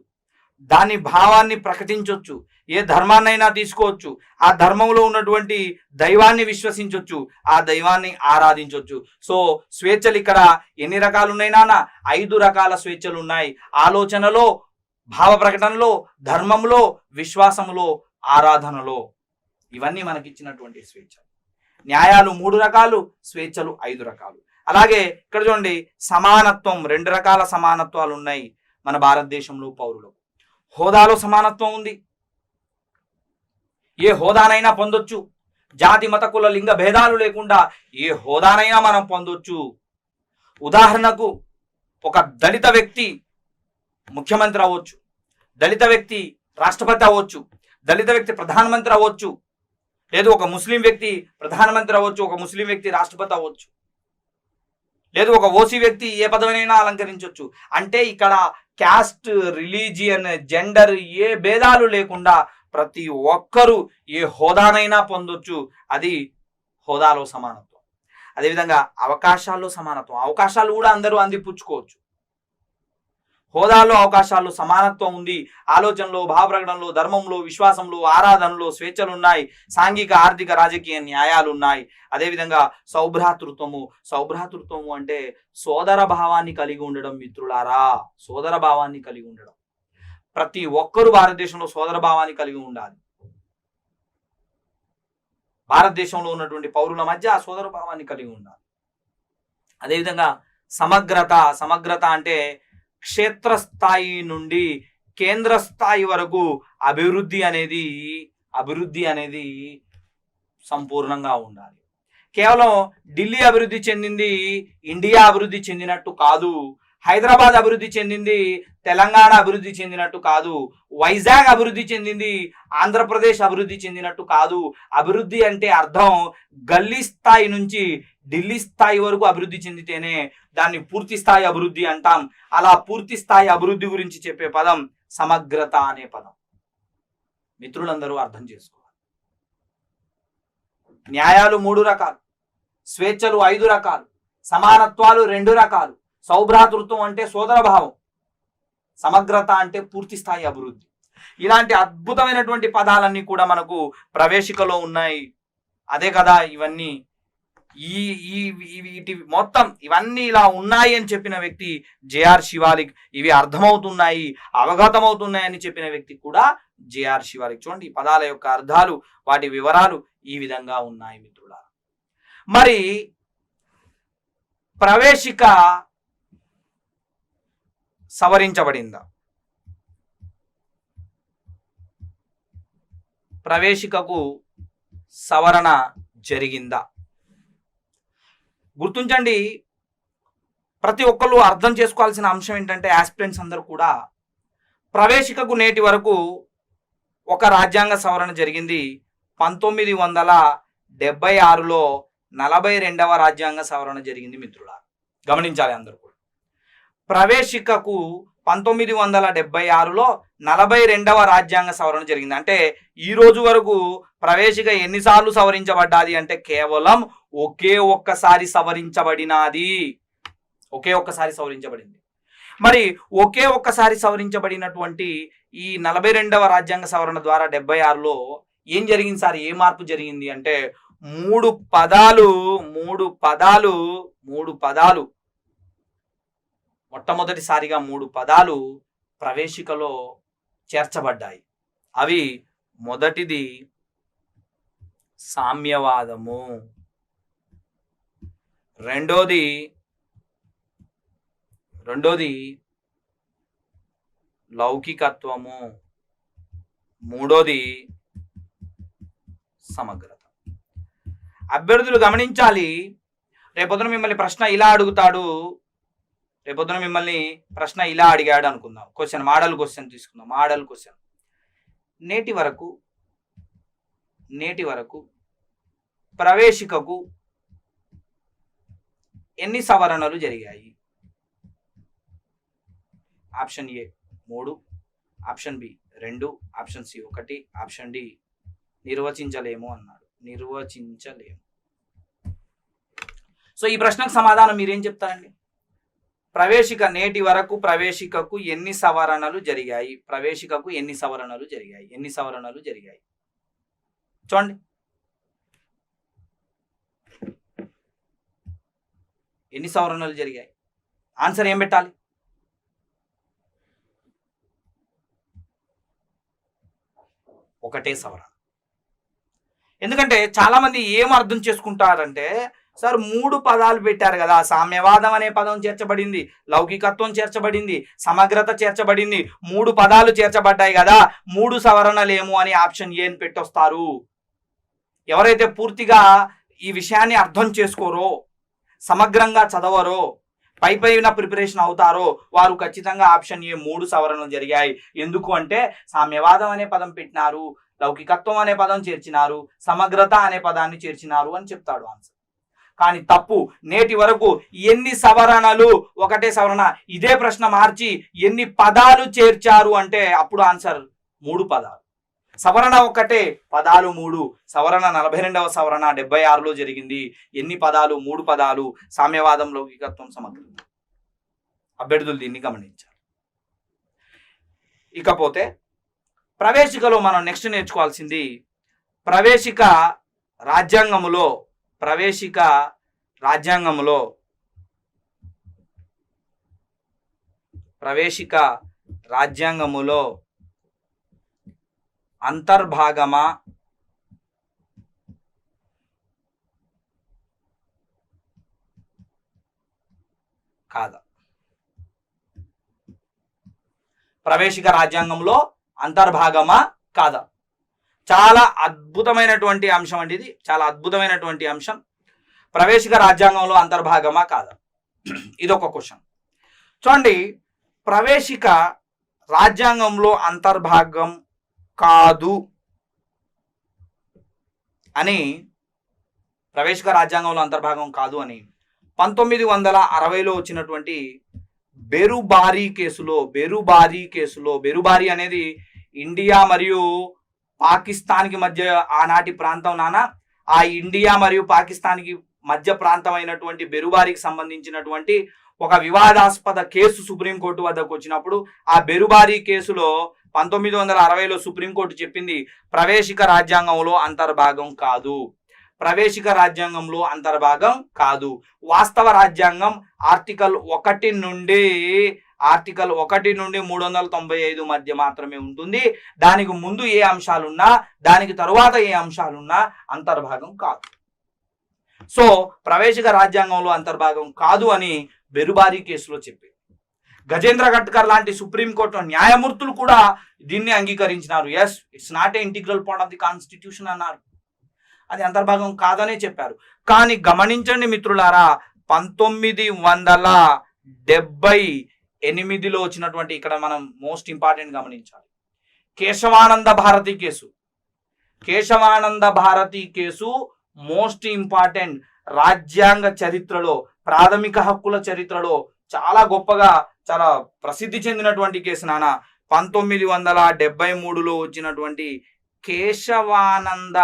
దాని భావాన్ని ప్రకటించవచ్చు, ఏ ధర్మాన్నైనా తీసుకోవచ్చు, ఆ ధర్మంలో ఉన్నటువంటి దైవాన్ని విశ్వసించవచ్చు, ఆ దైవాన్ని ఆరాధించవచ్చు. సో స్వేచ్ఛలు ఇక్కడ ఎన్ని రకాలు ఉన్నాయి నాన్న? 5 రకాల స్వేచ్ఛలు ఉన్నాయి. ఆలోచనలో, భావ ప్రకటనలో, ధర్మంలో, విశ్వాసములో, ఆరాధనలో. ఇవన్నీ మనకిచ్చినటువంటి స్వేచ్ఛ. న్యాయాలు 3 రకాలు, స్వేచ్ఛలు 5 రకాలు. అలాగే ఇక్కడ చూడండి, సమానత్వం, 2 రకాల సమానత్వాలు ఉన్నాయి మన భారతదేశంలో పౌరులకు. హోదాలో సమానత్వం ఉంది, ఏ హోదానైనా పొందొచ్చు. జాతి మత కుల లింగ భేదాలు లేకుండా ఏ హోదానైనా మనం పొందొచ్చు. ఉదాహరణకు, ఒక దళిత వ్యక్తి ముఖ్యమంత్రి అవ్వచ్చు, దళిత వ్యక్తి రాష్ట్రపతి అవ్వచ్చు, దళిత వ్యక్తి ప్రధానమంత్రి అవ్వచ్చు, లేదు ఒక ముస్లిం వ్యక్తి ప్రధానమంత్రి అవ్వచ్చు, ఒక ముస్లిం వ్యక్తి రాష్ట్రపతి అవ్వచ్చు, లేదు ఒక ఓసీ వ్యక్తి ఏ పదవినైనా అలంకరించవచ్చు. అంటే ఇక్కడ క్యాస్ట్, రిలీజియన్, జెండర్ ఏ భేదాలు లేకుండా ప్రతి ఒక్కరూ ఏ హోదానైనా పొందొచ్చు. అది హోదాలో సమానత్వం. అదేవిధంగా అవకాశాల్లో సమానత్వం. అవకాశాలు కూడా అందరూ అందిపుచ్చుకోవచ్చు. హోదాలో అవకాశాల్లో సమానత్వం ఉంది. ఆలోచనలో, భావప్రకటనలో, ధర్మంలో, విశ్వాసంలో, ఆరాధనలో స్వేచ్ఛలు ఉన్నాయి. సాంఘిక ఆర్థిక రాజకీయ న్యాయాలు ఉన్నాయి. అదేవిధంగా సౌభ్రాతృత్వము అంటే సోదర భావాన్ని కలిగి ఉండడం. మిత్రులారా, సోదర భావాన్ని కలిగి ఉండడం. ప్రతి ఒక్కరూ భారతదేశంలో సోదర భావాన్ని కలిగి ఉండాలి. భారతదేశంలో ఉన్నటువంటి పౌరుల మధ్య ఆ సోదర భావాన్ని కలిగి ఉండాలి. అదేవిధంగా సమగ్రత అంటే క్షేత్రస్థాయి నుండి కేంద్ర స్థాయి వరకు అభివృద్ధి అనేది సంపూర్ణంగా ఉండాలి. కేవలం ఢిల్లీ అభివృద్ధి చెందింది ఇండియా అభివృద్ధి చెందినట్టు కాదు, హైదరాబాద్ అభివృద్ధి చెందింది తెలంగాణ అభివృద్ధి చెందినట్టు కాదు, వైజాగ్ అభివృద్ధి చెందింది ఆంధ్రప్రదేశ్ అభివృద్ధి చెందినట్టు కాదు. అభివృద్ధి అంటే అర్థం గల్లీ స్థాయి నుంచి ఢిల్లీ స్థాయి వరకు అభివృద్ధి చెందితేనే దాన్ని పూర్తి స్థాయి అభివృద్ధి అంటాం. అలా పూర్తి స్థాయి అభివృద్ధి గురించి చెప్పే పదం సమగ్రత అనే పదం. మిత్రులందరూ అర్థం చేసుకోవాలి. న్యాయాలు 3 రకాలు, స్వేచ్ఛలు 5 రకాలు, సమానత్వాలు 2 రకాలు, సౌభ్రాతృత్వం అంటే సోదర భావం, సమగ్రత అంటే పూర్తి స్థాయి అభివృద్ధి. ఇలాంటి అద్భుతమైనటువంటి పదాలన్నీ కూడా మనకు ప్రవేశికలో ఉన్నాయి. అదే కదా ఇవన్నీ మొత్తం ఇవన్నీ ఇలా ఉన్నాయి అని చెప్పిన వ్యక్తి జేఆర్ శివాలిక్. ఇవి అర్థమవుతున్నాయి, అవగతమవుతున్నాయి అని చెప్పిన వ్యక్తి కూడా జేఆర్ శివాలిక్. చూడండి, ఈ పదాల యొక్క అర్థాలు, వాటి వివరాలు ఈ విధంగా ఉన్నాయి మిత్రులారా. మరి ప్రవేశిక సవరించబడిందా? ప్రవేశికకు సవరణ జరిగిందా? గుర్తుంచండి, ప్రతి ఒక్కళ్ళు అర్థం చేసుకోవాల్సిన అంశం ఏంటంటే, ఆస్పిరెంట్స్ అందరూ కూడా ప్రవేశికకు నేటి వరకు ఒక రాజ్యాంగ సవరణ జరిగింది. 1976లో 42వ రాజ్యాంగ సవరణ జరిగింది మిత్రులారా. గమనించాలి అందరూ కూడా. ప్రవేశికకు 1976లో 42వ రాజ్యాంగ సవరణ జరిగింది. అంటే ఈ రోజు వరకు ప్రవేశిక ఎన్నిసార్లు సవరించబడ్డాది అంటే కేవలం ఒకే ఒక్కసారి సవరించబడినది. ఒకే ఒక్కసారి సవరించబడింది. మరి ఒకే ఒక్కసారి సవరించబడినటువంటి ఈ 42వ రాజ్యాంగ సవరణ ద్వారా 76లో ఏం జరిగింది సార్? ఏ మార్పు జరిగింది అంటే మూడు పదాలు మొట్టమొదటిసారిగా 3 పదాలు ప్రవేశికలో చేర్చబడ్డాయి. అవి మొదటిది సామ్యవాదము. రెండోది లౌకికత్వము. మూడోది సమగ్రత. అభ్యర్థులు గమనించాలి, రేపొద్దున మిమ్మల్ని ప్రశ్న ఇలా అడిగాడు అనుకుందాం. క్వశ్చన్, మోడల్ క్వశ్చన్ తీసుకుందాం. మోడల్ క్వశ్చన్, నేటి వరకు ప్రవేశికకు ఎన్ని సవరణలు జరిగాయి? Option A 3, option B 2, option C 1, option D నిర్వచించలేము అన్నాడు. నిర్వచించలేము. సో ఈ ప్రశ్నకు సమాధానం మీరేం చెప్తారండి? నేటి వరకు ప్రవేశికకు ఎన్ని సవరణలు జరిగాయి? ప్రవేశికకు ఎన్ని సవరణలు జరిగాయి? చూడండి, ఎన్ని సవరణలు జరిగాయి? ఆన్సర్ ఏం పెట్టాలి? ఒకటే సవరణ. ఎందుకంటే చాలా మంది ఏం అర్థం చేసుకుంటారంటే, సార్ 3 పదాలు పెట్టారు కదా, సామ్యవాదం అనే పదం చేర్చబడింది, లౌకికత్వం చేర్చబడింది, సమగ్రత చేర్చబడింది, 3 పదాలు చేర్చబడ్డాయి కదా, 3 సవరణలేమో అని ఆప్షన్ ఏ అని పెట్టొస్తారు. ఎవరైతే పూర్తిగా ఈ విషయాన్ని అర్థం చేసుకోరో, సమగ్రంగా చదవరో, పైన ప్రిపరేషన్ అవుతారో వారు ఖచ్చితంగా ఆప్షన్ ఏ 3 సవరణలు జరిగాయి. ఎందుకు అంటే సామ్యవాదం అనే పదం పెట్టినారు, లౌకికత్వం అనే పదం చేర్చినారు, సమగ్రత అనే పదాన్ని చేర్చినారు అని చెప్తాడు ఆన్సర్. కానీ తప్పు. నేటి వరకు ఎన్ని సవరణలు? ఒకటే సవరణ. ఇదే ప్రశ్న మార్చి ఎన్ని పదాలు చేర్చారు అంటే అప్పుడు ఆన్సర్ 3 పదాలు. సవరణ ఒకటే, పదాలు 3. సవరణ 42వ సవరణ 76లో జరిగింది. ఎన్ని పదాలు? 3 పదాలు. సామ్యవాదం, లౌకికత్వం, సమగ్రత. అభ్యర్థులు దీన్ని గమనించాలి. ఇకపోతే ప్రవేశికలో మనం నెక్స్ట్ నేర్చుకోవాల్సింది ప్రవేశిక రాజ్యాంగములో అంతర్భాగమా కాదా? ప్రవేశిక రాజ్యాంగంలో అంతర్భాగమా కాదా? చాలా అద్భుతమైనటువంటి అంశం అండి ఇది. చాలా అద్భుతమైనటువంటి అంశం. ప్రవేశిక రాజ్యాంగంలో అంతర్భాగమా కాదా? ఇదొక క్వశ్చన్. చూడండి, ప్రవేశిక రాజ్యాంగంలో అంతర్భాగం కాదు అని, ప్రవేశిక రాజ్యాంగంలో అంతర్భాగం కాదు అని 1960లో వచ్చినటువంటి బెరుబారీ కేసులో, బెరుబారీ అనేది ఇండియా మరియు పాకిస్తాన్కి మధ్య ఆనాటి ప్రాంతం ఆ ఇండియా మరియు పాకిస్తాన్కి మధ్య ప్రాంతం అయినటువంటి బెరుబారీకి సంబంధించినటువంటి ఒక వివాదాస్పద కేసు సుప్రీంకోర్టు వద్దకు వచ్చినప్పుడు ఆ బెరుబారీ కేసులో 1960లో సుప్రీంకోర్టు చెప్పింది ప్రవేశిక రాజ్యాంగంలో అంతర్భాగం కాదు. వాస్తవ రాజ్యాంగం ఆర్టికల్ 1 నుండి 395 మధ్య మాత్రమే ఉంటుంది. దానికి ముందు ఏ అంశాలున్నా, దానికి తరువాత ఏ అంశాలున్నా అంతర్భాగం కాదు. సో ప్రవేశిక రాజ్యాంగంలో అంతర్భాగం కాదు అని బెరుబారీ కేసులో చెప్పింది. గజేంద్ర గట్కర్ లాంటి సుప్రీంకోర్టు న్యాయమూర్తులు కూడా దీన్ని అంగీకరించినారు. Yes, it's not a integral part of the constitution అన్నారు. అది అంతర్భాగం కాదనే చెప్పారు. కానీ గమనించండి మిత్రులారా, 1978లో వచ్చినటువంటి, ఇక్కడ మనం మోస్ట్ ఇంపార్టెంట్ గమనించాలి, Kesavananda Bharati case most important. రాజ్యాంగ చరిత్రలో, ప్రాథమిక హక్కుల చరిత్రలో చాలా గొప్పగా, చాలా ప్రసిద్ధి చెందినటువంటి కేసు 1973లో వచ్చినటువంటి కేశవానంద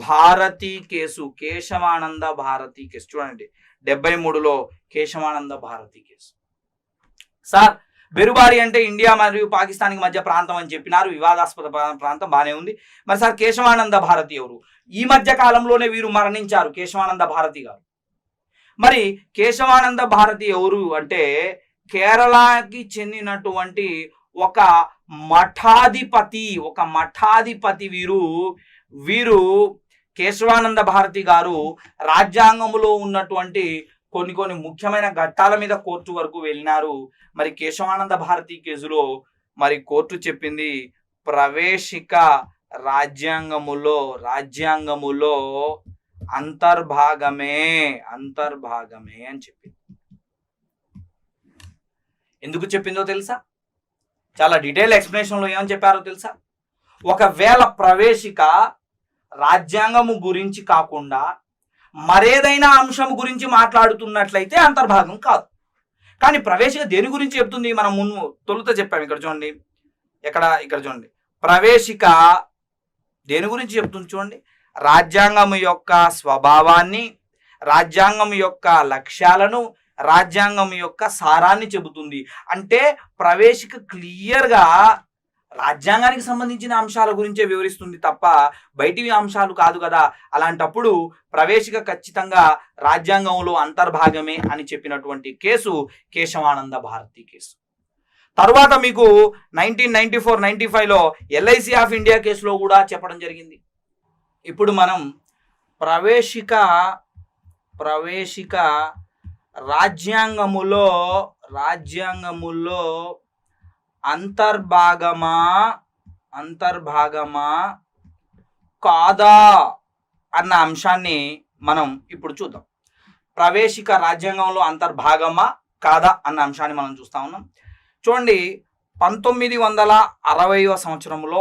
భారతి కేసు. చూడండి, 73లో కేశవానంద భారతి కేసు. సార్, బెరుబారీ అంటే ఇండియా మరియు పాకిస్తాన్కి మధ్య ప్రాంతం అని చెప్పినారు, వివాదాస్పద ప్రాంతం, బానే ఉంది. మరి సార్ కేశవానంద భారతి ఎవరు? ఈ మధ్య కాలంలోనే వీరు మరణించారు, కేశవానంద భారతి గారు. మరి కేశవానంద భారతి ఎవరు అంటే కేరళకి చెందినటువంటి ఒక మఠాధిపతి. వీరు కేశవానంద భారతి గారు రాజ్యాంగంలో ఉన్నటువంటి కొన్ని ముఖ్యమైన ఘట్టాల మీద కోర్టు వరకు వెళ్ళినారు. మరి కేశవానంద భారతి కేసులో మరి కోర్టు చెప్పింది ప్రవేశిక రాజ్యాంగములో అంతర్భాగమే అని చెప్పింది. ఎందుకు చెప్పిందో తెలుసా? చాలా డీటెయిల్ ఎక్స్ప్లెనేషన్లో ఏమని చెప్పారో తెలుసా? ఒకవేళ ప్రవేశిక రాజ్యాంగము గురించి కాకుండా మరేదైనా అంశం గురించి మాట్లాడుతున్నట్లయితే అంతర్భాగం కాదు. కానీ ప్రవేశిక దేని గురించి చెప్తుంది? మనం ముందు తొలుత చెప్పాము. ఇక్కడ చూడండి, ఇక్కడ చూడండి, ప్రవేశిక దేని గురించి చెప్తుంది చూడండి. రాజ్యాంగం యొక్క స్వభావాన్ని, రాజ్యాంగం యొక్క లక్ష్యాలను, రాజ్యాంగం యొక్క సారాన్ని చెబుతుంది. అంటే ప్రవేశిక క్లియర్గా రాజ్యాంగానికి సంబంధించిన అంశాల గురించే వివరిస్తుంది తప్ప బయటి అంశాలు కాదు కదా. అలాంటప్పుడు ప్రవేశిక ఖచ్చితంగా రాజ్యాంగంలో అంతర్భాగమే అని చెప్పినటువంటి కేసు కేశవానంద భారతి కేసు. తర్వాత మీకు 1994-95లో ఎల్ఐసి ఆఫ్ ఇండియా కేసులో కూడా చెప్పడం జరిగింది. ఇప్పుడు మనం ప్రవేశిక రాజ్యాంగములో అంతర్భాగమా కాదా అన్న అంశాన్ని మనం ఇప్పుడు చూద్దాం. ప్రవేశిక రాజ్యాంగంలో అంతర్భాగమా కాదా అన్న అంశాన్ని మనం చూస్తా ఉన్నాం. చూడండి, 1960వ సంవత్సరంలో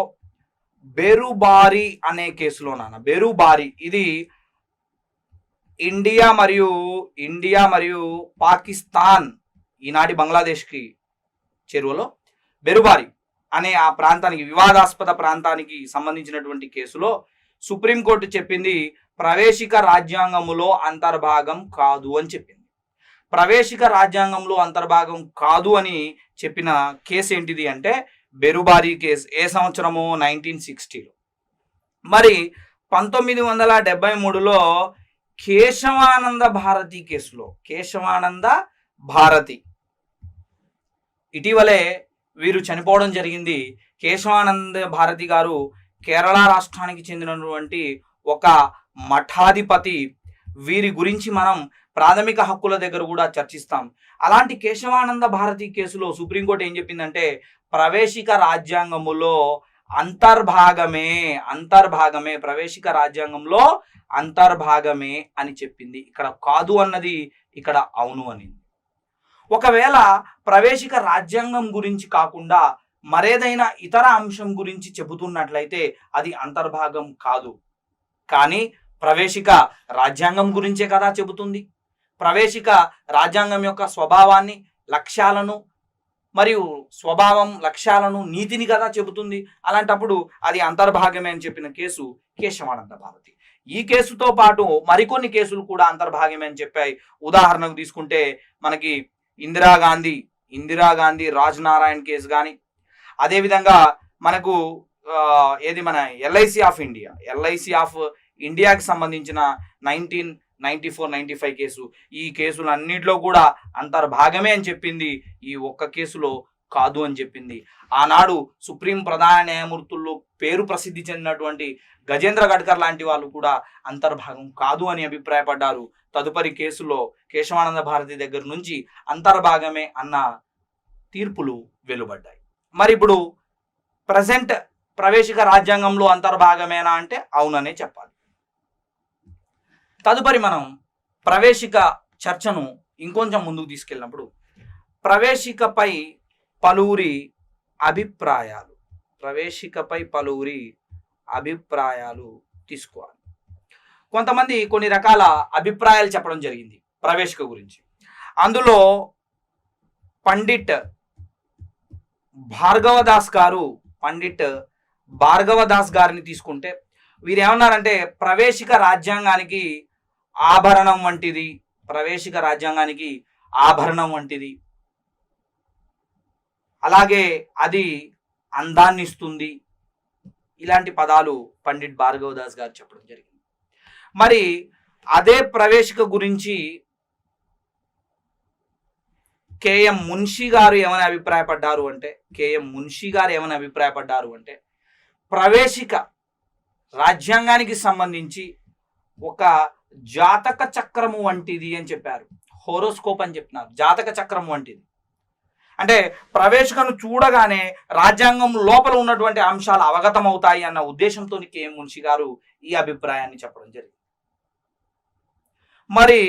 బెరుబారి అనే కేసులో బెరుబారి, ఇది ఇండియా మరియు పాకిస్తాన్, ఈనాటి బంగ్లాదేశ్కి చెరువులో బెరుబారి అనే ఆ ప్రాంతానికి, వివాదాస్పద ప్రాంతానికి సంబంధించినటువంటి కేసులో సుప్రీంకోర్టు చెప్పింది ప్రవేశిక రాజ్యాంగములో అంతర్భాగం కాదు అని చెప్పింది. ప్రవేశిక రాజ్యాంగంలో అంతర్భాగం కాదు అని చెప్పిన కేసు ఏంటిది అంటే బెరుబారి కేసు. ఏ సంవత్సరము? 1960లో. మరి 1973లో కేశవానంద భారతి కేసులో, కేశవానంద భారతి ఇటీవలే వీరు చనిపోవడం జరిగింది. కేశవానంద భారతి గారు కేరళ రాష్ట్రానికి చెందినటువంటి ఒక మఠాధిపతి. వీరి గురించి మనం ప్రాథమిక హక్కుల దగ్గర కూడా చర్చిస్తాం. అలాంటి కేశవానంద భారతి కేసులో సుప్రీంకోర్టు ఏం చెప్పిందంటే ప్రవేశిక రాజ్యాంగములో అంతర్భాగమే ప్రవేశిక రాజ్యాంగంలో అంతర్భాగమే అని చెప్పింది. ఇక్కడ కాదు అన్నది ఇక్కడ అవును అనింది. ఒకవేళ ప్రవేశిక రాజ్యాంగం గురించి కాకుండా మరేదైనా ఇతర అంశం గురించి చెబుతున్నట్లయితే అది అంతర్భాగం కాదు. కానీ ప్రవేశిక రాజ్యాంగం గురించే కదా చెబుతుంది. ప్రవేశిక రాజ్యాంగం యొక్క స్వభావాన్ని, లక్ష్యాలను మరియు లక్ష్యాలను, నీతిని కదా చెబుతుంది. అలాంటప్పుడు అది అంతర్భాగమే అని చెప్పిన కేసు కేశవానంద భారతి. ఈ కేసుతో పాటు మరికొన్ని కేసులు కూడా అంతర్భాగమే అని చెప్పాయి. ఉదాహరణకు తీసుకుంటే మనకి ఇందిరాగాంధీ రాజ్ నారాయణ్ కేసు కానీ, అదేవిధంగా మనకు మన ఎల్ఐసి ఆఫ్ ఇండియాకి సంబంధించిన 1994-95 కేసు. ఈ కేసులన్నింటిలో కూడా అంతర్భాగమే అని చెప్పింది, ఈ ఒక్క కేసులో కాదు అని చెప్పింది. ఆనాడు సుప్రీం ప్రధాన న్యాయమూర్తుల్లో పేరు ప్రసిద్ధి చెందినటువంటి గజేంద్ర గడ్కర్ లాంటి వాళ్ళు కూడా అంతర్భాగం కాదు అని అభిప్రాయపడ్డారు. తదుపరి కేసులో కేశవానంద భారతి దగ్గర నుంచి అంతర్భాగమే అన్న తీర్పులు వెలువడ్డాయి. మరి ఇప్పుడు ప్రజెంట్ ప్రవేశిక రాజ్యాంగంలో అంతర్భాగమేనా అంటే అవుననే చెప్పాలి. తదుపరి మనం ప్రవేశిక చర్చను ఇంకొంచెం ముందుకు తీసుకెళ్ళినప్పుడు ప్రవేశికపై పలువురి అభిప్రాయాలు తీసుకోవాలి. కొంతమంది కొన్ని రకాల అభిప్రాయాలు చెప్పడం జరిగింది ప్రవేశిక గురించి. అందులో పండిట్ భార్గవదాస్ గారిని తీసుకుంటే వీరు ఏమన్నారంటే ప్రవేశిక రాజ్యాంగానికి ఆభరణం వంటిది, అలాగే అది అందాన్ని ఇస్తుంది. ఇలాంటి పదాలు పండిట్ భార్గవదాస్ గారు చెప్పడం జరిగింది. మరి అదే ప్రవేశిక గురించి కేఎం మున్షి గారు ఏమని అభిప్రాయపడ్డారు అంటే ప్రవేశిక రాజ్యాంగానికి సంబంధించి ఒక జాతక చక్రము వంటిది అని చెప్పారు. హోరోస్కోప్ అని చెప్తున్నారు, జాతక చక్రం వంటిది. అంటే ప్రవేశికను చూడగానే రాజ్యాంగం లోపల ఉన్నటువంటి అంశాలు అవగతం అవుతాయి అన్న ఉద్దేశంతో కేఎం మున్షి గారు ఈ అభిప్రాయాన్ని చెప్పడం జరిగింది. మరి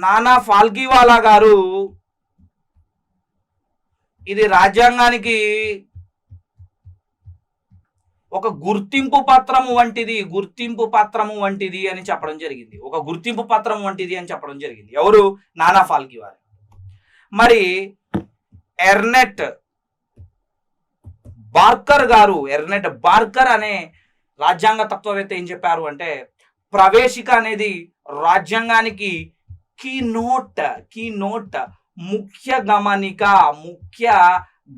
నానా ఫాల్కీవాలా గారు ఇది రాజ్యాంగానికి ఒక గుర్తింపు పత్రము వంటిది అని చెప్పడం జరిగింది. ఒక గుర్తింపు పత్రం వంటిది అని చెప్పడం జరిగింది. ఎవరు? నానా ఫాల్కీవాలా. మరి ఎర్నెట్ బార్కర్ అనే రాజ్యాంగ తత్వవేత్త ఏం చెప్పారు అంటే, ప్రవేశిక అనేది రాజ్యాంగానికి కీ నోట్ ముఖ్య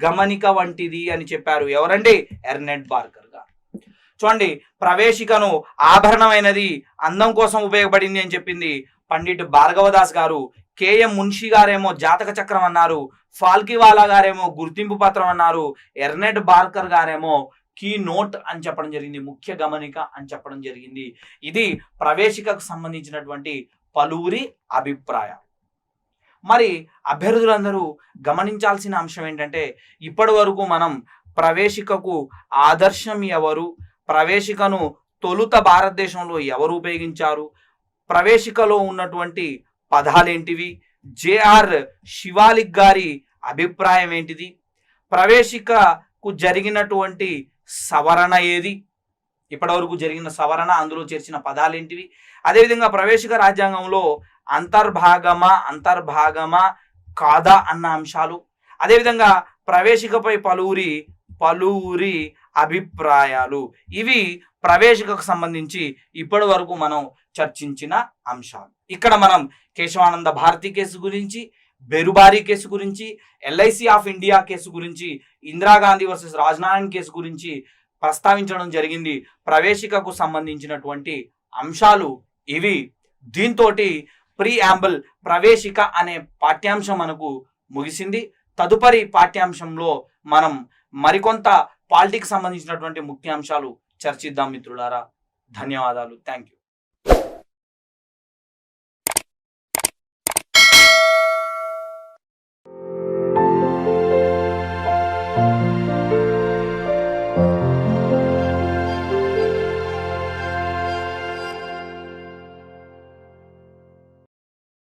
గమనిక వంటిది అని చెప్పారు. ఎవరండి? ఎర్నెట్ బార్కర్ గారు. చూడండి, ప్రవేశికను ఆభరణమైనది, అందం కోసం ఉపయోగపడింది అని చెప్పింది పండిట్ భార్గవదాస్ గారు. కేఎం మున్షి గారేమో జాతక చక్రం అన్నారు, ఫాల్కీవాలా గారేమో గుర్తింపు పత్రం అన్నారు, ఎర్నెట్ బార్కర్ గారేమో కీ నోట్ అని చెప్పడం జరిగింది, ముఖ్య గమనిక అని చెప్పడం జరిగింది. ఇది ప్రవేశికకు సంబంధించినటువంటి పలువురి అభిప్రాయం. మరి అభ్యర్థులందరూ గమనించాల్సిన అంశం ఏంటంటే, ఇప్పటి వరకు మనం ప్రవేశికకు ఆదర్శం ఎవరు, ప్రవేశికను తొలుత భారతదేశంలో ఎవరు ఉపయోగించారు, ప్రవేశికలో ఉన్నటువంటి పదాలేంటివి, జేఆర్ శివాలిక్ గారి అభిప్రాయం ఏంటిది, ప్రవేశికకు జరిగినటువంటి సవరణ ఏది, ఇప్పటివరకు జరిగిన సవరణ, అందులో చేర్చిన పదాలేంటివి, అదేవిధంగా ప్రవేశిక రాజ్యాంగంలో అంతర్భాగమా కాదా అన్న అంశాలు, అదేవిధంగా ప్రవేశికపై పలువురి అభిప్రాయాలు, ఇవి ప్రవేశికకు సంబంధించి ఇప్పటి వరకు మనం చర్చించిన అంశాలు. ఇక్కడ మనం కేశవానంద భారతి కేసు గురించి, బెరుబారీ కేసు గురించి, ఎల్ఐసి ఆఫ్ ఇండియా కేసు గురించి, ఇందిరాగాంధీ వర్సెస్ రాజ్నారాయణ్ కేసు గురించి ప్రస్తావించడం జరిగింది. ప్రవేశికకు సంబంధించినటువంటి అంశాలు ఇవి. దీంతో ప్రీయాంబుల్ ప్రవేశిక అనే పాఠ్యాంశం మనకు ముగిసింది. తదుపరి పాఠ్యాంశంలో మనం మరికొంత పాలిటిక్స్ సంబంధించినటువంటి ముఖ్యాంశాలు చర్చిద్దాం మిత్రులారా. ధన్యవాదాలు. Thank you.